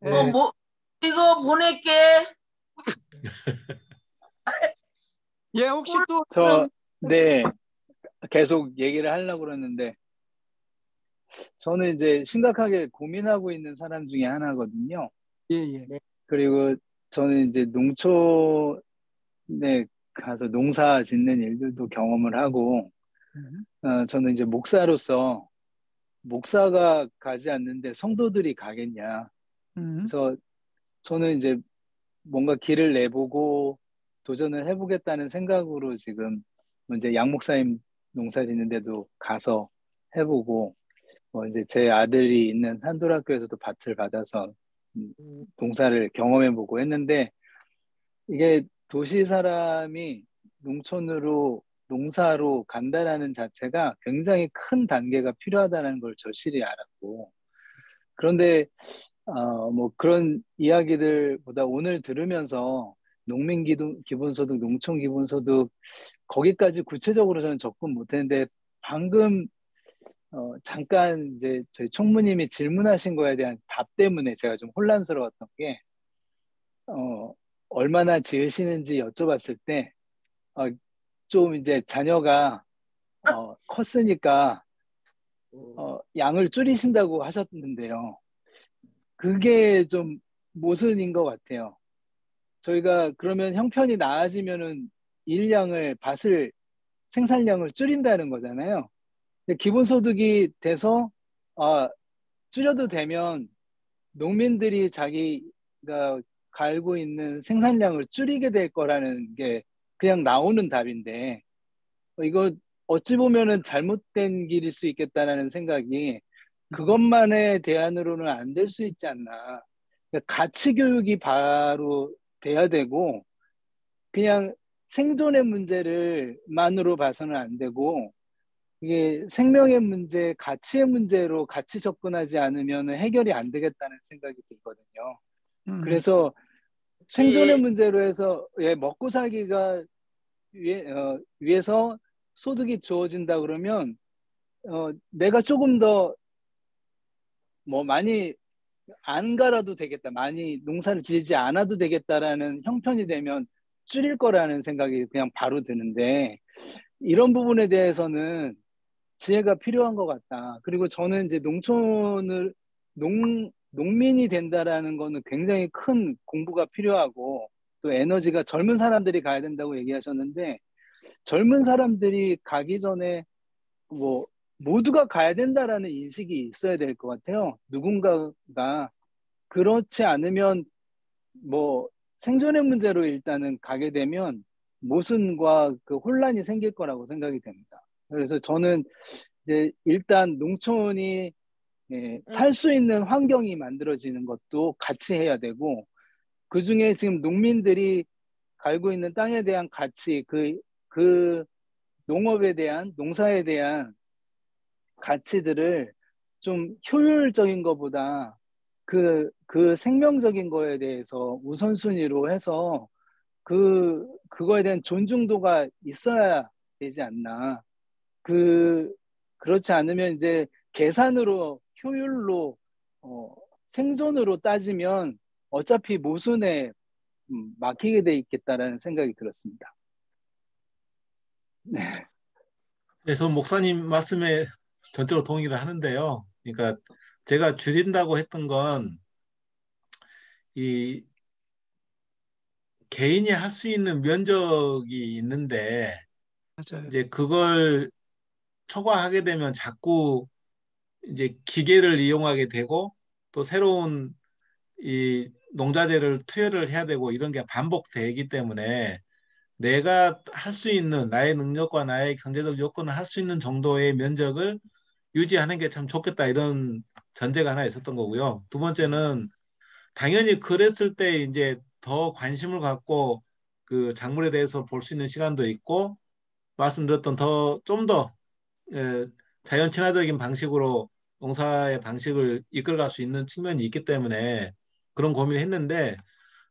이거 보낼게. 예, 혹시 또 네, 계속 얘기를 하려고 그러는데 저는 이제 심각하게 고민하고 있는 사람 중에 하나거든요. 예. 그리고 저는 이제 농촌에 가서 농사 짓는 일들도 경험을 하고 저는 이제 목사로서 목사가 가지 않는데 성도들이 가겠냐. 그래서 저는 이제 뭔가 길을 내보고 도전을 해보겠다는 생각으로 지금 이제 양 목사님 농사 짓는데도 가서 해보고 이제 제 아들이 있는 한돌학교에서도 밭을 받아서 농사를 경험해보고 했는데 이게 도시 사람이 농촌으로 농사로 간다라는 자체가 굉장히 큰 단계가 필요하다는 걸 절실히 알았고 그런데 뭐 그런 이야기들보다 오늘 들으면서 농민 기본소득, 농촌 기본소득 거기까지 구체적으로 저는 접근 못했는데 방금 잠깐 이제 저희 총무님이 질문하신 거에 대한 답 때문에 제가 좀 혼란스러웠던 게 얼마나 지으시는지 여쭤봤을 때 좀 이제 자녀가 컸으니까 양을 줄이신다고 하셨는데요. 그게 좀 모순인 것 같아요. 저희가 그러면 형편이 나아지면은 밭을 생산량을 줄인다는 거잖아요. 근데 기본소득이 돼서 줄여도 되면 농민들이 자기가 갈고 있는 생산량을 줄이게 될 거라는 게 그냥 나오는 답인데 이거 어찌 보면은 잘못된 길일 수 있겠다라는 생각이 그것만의 대안으로는 안 될 수 있지 않나. 그러니까 가치 교육이 바로 돼야 되고 그냥 생존의 문제만으로 봐서는 안 되고 이게 생명의 문제, 가치의 문제로 같이 접근하지 않으면 해결이 안 되겠다는 생각이 들거든요. 그래서 생존의 문제로 해서 먹고 살기가 위해서 소득이 주어진다 그러면 내가 조금 더 뭐 많이 안 갈아도 되겠다, 많이 농사를 지지 않아도 되겠다라는 형편이 되면 줄일 거라는 생각이 그냥 바로 드는데 이런 부분에 대해서는 지혜가 필요한 것 같다. 그리고 저는 이제 농민이 된다라는 거는 굉장히 큰 공부가 필요하고 또 에너지가 젊은 사람들이 가야 된다고 얘기하셨는데 젊은 사람들이 가기 전에 뭐 모두가 가야 된다라는 인식이 있어야 될 것 같아요. 누군가가 그렇지 않으면 뭐 생존의 문제로 일단은 가게 되면 모순과 그 혼란이 생길 거라고 생각이 됩니다. 그래서 저는 이제 일단 농촌이 살 수 있는 환경이 만들어지는 것도 같이 해야 되고 그 중에 지금 농민들이 갈고 있는 땅에 대한 가치, 그 농업에 대한 농사에 대한 가치들을 좀 효율적인 것보다 그 생명적인 거에 대해서 우선순위로 해서 그거에 대한 존중도가 있어야 되지 않나. 그렇지 않으면 이제 계산으로 효율로 생존으로 따지면 어차피 모순에 막히게 돼 있겠다라는 생각이 들었습니다. 네. 그래서 목사님 말씀에 전적으로 동의를 하는데요. 그러니까 제가 줄인다고 했던 건 이 개인이 할 수 있는 면적이 있는데 맞아요. 이제 그걸 초과하게 되면 자꾸 이제 기계를 이용하게 되고 또 새로운 이 농자재를 투여를 해야 되고 이런 게 반복되기 때문에 내가 할 수 있는 나의 능력과 나의 경제적 요건을 할 수 있는 정도의 면적을 유지하는 게 참 좋겠다 이런 전제가 하나 있었던 거고요. 두 번째는 당연히 그랬을 때 이제 더 관심을 갖고 그 작물에 대해서 볼 수 있는 시간도 있고 말씀드렸던 좀 더 자연 친화적인 방식으로 농사의 방식을 이끌어갈 수 있는 측면이 있기 때문에 그런 고민을 했는데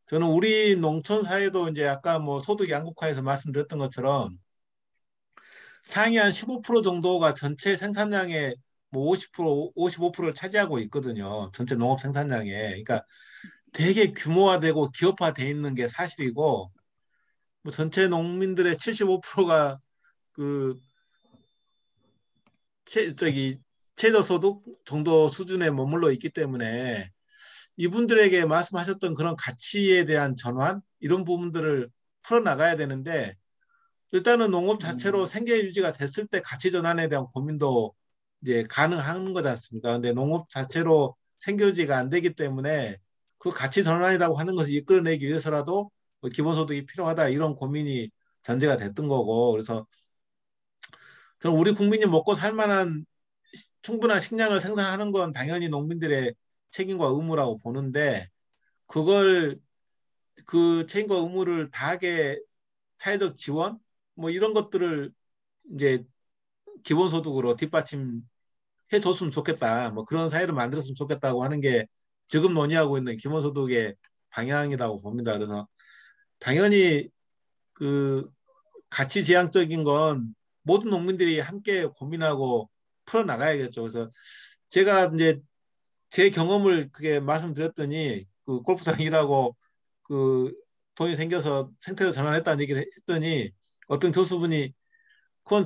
저는 우리 농촌 사회도 이제 아까 뭐 소득 양극화에서 말씀드렸던 것처럼 상위 한 15% 정도가 전체 생산량의 뭐 50%, 55%를 차지하고 있거든요. 전체 농업 생산량에. 그러니까 되게 규모화되고 기업화돼 있는 게 사실이고 뭐 전체 농민들의 75%가 그 최저소득 정도 수준에 머물러 있기 때문에 이분들에게 말씀하셨던 그런 가치에 대한 전환 이런 부분들을 풀어나가야 되는데 일단은 농업 자체로 생계 유지가 됐을 때 가치 전환에 대한 고민도 이제 가능한 거지 않습니까? 근데 농업 자체로 생계 유지가 안 되기 때문에 그 가치 전환이라고 하는 것을 이끌어내기 위해서라도 뭐 기본소득이 필요하다 이런 고민이 전제가 됐던 거고 그래서 저는 우리 국민이 먹고 살 만한 충분한 식량을 생산하는 건 당연히 농민들의 책임과 의무라고 보는데 그걸 그 책임과 의무를 다하게 사회적 지원 뭐 이런 것들을 이제 기본소득으로 뒷받침해 줬으면 좋겠다. 뭐 그런 사회를 만들었으면 좋겠다고 하는 게 지금 논의하고 있는 기본소득의 방향이라고 봅니다. 그래서 당연히 그 가치지향적인 건 모든 농민들이 함께 고민하고 풀어나가야겠죠. 그래서 제가 이제 제 경험을 그게 말씀드렸더니 그 골프장 일하고 그 돈이 생겨서 생태로 전환했다는 얘기를 했더니 어떤 교수분이 그건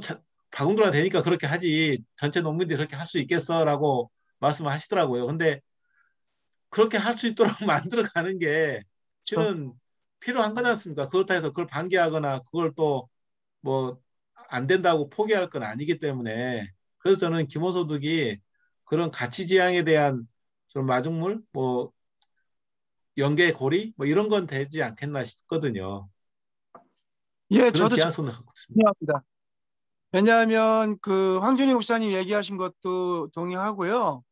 바군두라 되니까 그렇게 하지 전체 농민들이 그렇게 할 수 있겠어라고 말씀하시더라고요. 근데 그렇게 할 수 있도록 만들어가는 게 실은 필요한 거지 않습니까? 그렇다 해서 그걸 방기하거나 그걸 또 뭐 안 된다고 포기할 건 아니기 때문에 그래서 저는 기본소득이 그런 가치지향에 대한 좀 마중물 뭐 연계고리 뭐 이런 건 되지 않겠나 싶거든요. 예, 그런 저도 지향성을 갖고 있습니다. 동의합니다. 왜냐하면 그 황준희 목사님 얘기하신 것도 동의하고요.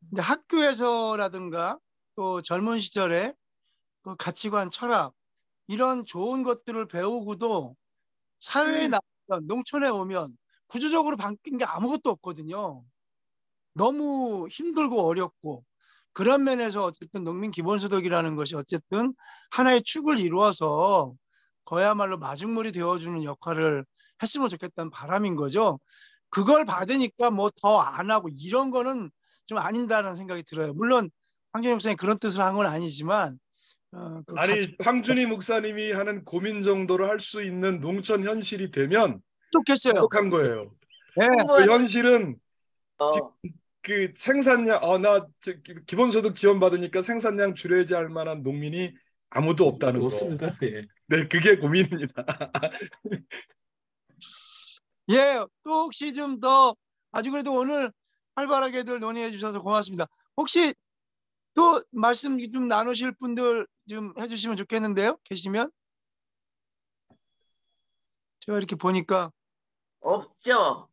근데 학교에서라든가 또 젊은 시절에 그 가치관, 철학 이런 좋은 것들을 배우고도 사회에 나가면 농촌에 오면 구조적으로 바뀐 게 아무것도 없거든요. 너무 힘들고 어렵고 그런 면에서 어쨌든 농민 기본소득이라는 것이 어쨌든 하나의 축을 이루어서 그야말로 마중물이 되어주는 역할을 했으면 좋겠다는 바람인 거죠. 그걸 받으니까 뭐 더 안 하고 이런 거는 좀 아닌다는 생각이 들어요. 물론 황정희 목사님 그런 뜻을 한 건 아니지만 그 아니 황준희 목사님이 하는 고민 정도를 할 수 있는 농촌 현실이 되면 좋겠어요. 행복한 거예요. 네. 그 현실은 어, 그 생산량 기본소득 지원 받으니까 생산량 줄여야지 할 만한 농민이 아무도 없다는 거. 없습니다. 예. 네, 그게 고민입니다. 예, 또 혹시 좀 더 아주 그래도 오늘 활발하게들 논의해 주셔서 고맙습니다. 혹시 또 말씀 좀 나누실 분들 좀 해주시면 좋겠는데요. 계시면 제가 이렇게 보니까 없죠.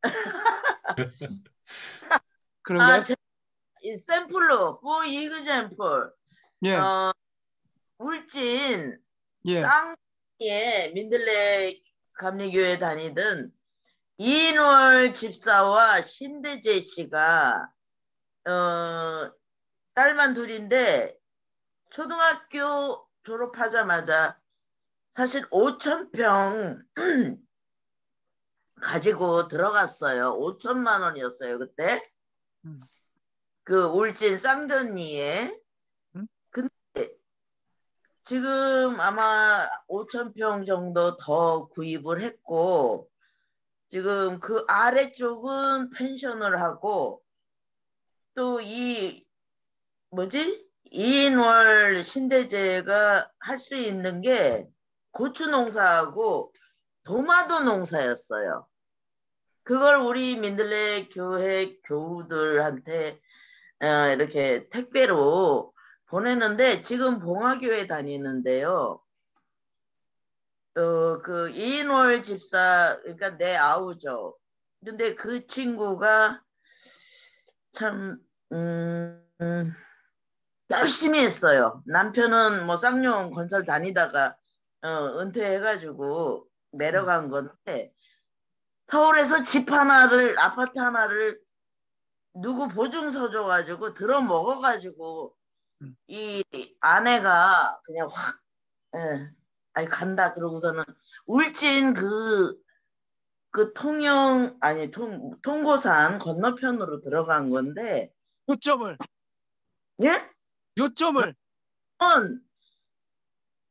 그런가요? 이 샘플로 for example 예, 울진 예. 쌍에 민들레 감리교회 다니던 이인월 집사와 신대재 씨가 딸만 둘인데 초등학교 졸업하자마자 사실 5,000평 가지고 들어갔어요. 5천만 원이었어요 그때. 그 울진 쌍전리에. 근데 지금 아마 5,000평 정도 더 구입을 했고 지금 그 아래쪽은 펜션을 하고 또 이 뭐지? 이인월 신대재가 할 수 있는 게 고추 농사하고 도마도 농사였어요. 그걸 우리 민들레 교회 교우들한테 이렇게 택배로 보내는데 지금 봉화교회 다니는데요. 그 이인월 집사 그러니까 내 아우죠. 근데 그 친구가 참 열심히 했어요. 남편은 뭐 쌍용 건설 다니다가 은퇴해가지고 내려간 건데 서울에서 집 하나를 아파트 하나를 누구 보증서 줘가지고 들어 먹어가지고 이 아내가 그냥 확 아니 간다 그러고서는 울진 그 통영 아니 통고산 건너편으로 들어간 건데 요점을 예? 요점을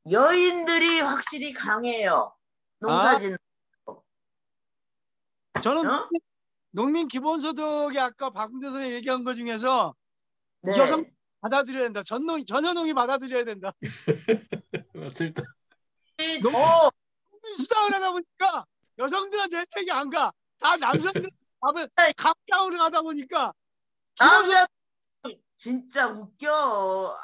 여인들이 확실히 강해요. 농사짓는 저는 어? 농민 기본소득이 아까 박근대 선생님 얘기한 것 중에서 네. 여성 받아들여야 된다. 전현농이 받아들여야 된다. 맞습니다. 수당을 하다 보니까 여성들한테 혜택이 안 가. 다 남성들 밥은 갑장으로 가다 보니까 아, 진짜 웃겨.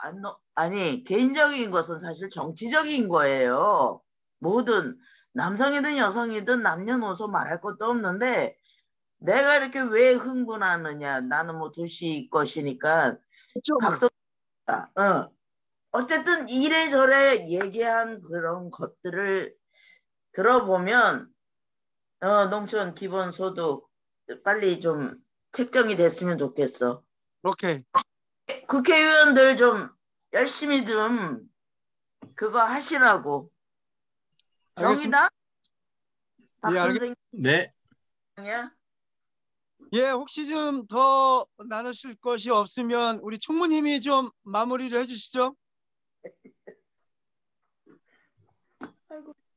아니 개인적인 것은 사실 정치적인 거예요. 뭐든 남성이든 여성이든 남녀노소 말할 것도 없는데 내가 이렇게 왜 흥분하느냐. 나는 뭐 도시 것이니까 박수. 어쨌든 이래저래 얘기한 그런 것들을 들어보면 농촌 기본소득 빨리 좀 책정이 됐으면 좋겠어. 오케이. 국회의원들 좀 열심히 좀 그거 하시라고. 정의당? 박 예, 선생님. 네. 예, 혹시 좀 더 나누실 것이 없으면 우리 총무님이 좀 마무리를 해주시죠.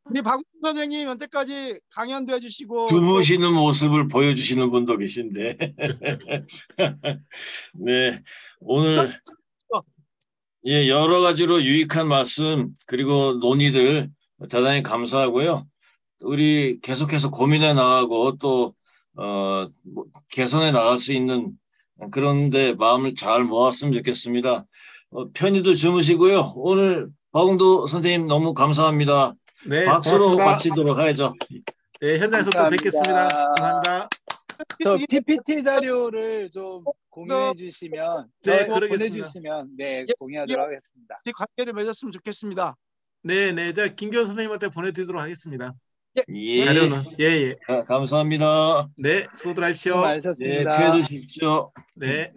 우리 박웅 선생님 여태까지 강연도 해주시고 주무시는 모습을 보여주시는 분도 계신데 네, 오늘 예, 여러 가지로 유익한 말씀 그리고 논의들 대단히 감사하고요. 우리 계속해서 고민해 나가고 또 개선해 나갈 수 있는 그런데 마음을 잘 모았으면 좋겠습니다. 편히들 주무시고요. 오늘 박웅도 선생님 너무 감사합니다. 네, 박수로 고맙습니다. 마치도록 하죠. 네, 현장에서 또 감사합니다. 뵙겠습니다. 감사합니다. 저 PPT 자료를 좀 공유해 주시면 네, 저 그러겠습니다. 보내주시면 네 공유하도록 하겠습니다. 관계를 맺었으면 좋겠습니다. 네, 네, 제가 김기현 선생님한테 보내드리도록 하겠습니다. 예, 자료는 예. 감사합니다. 네, 수고들 하십시오. 수고 네, 많으셨습니다. 피해 주십시오. 네.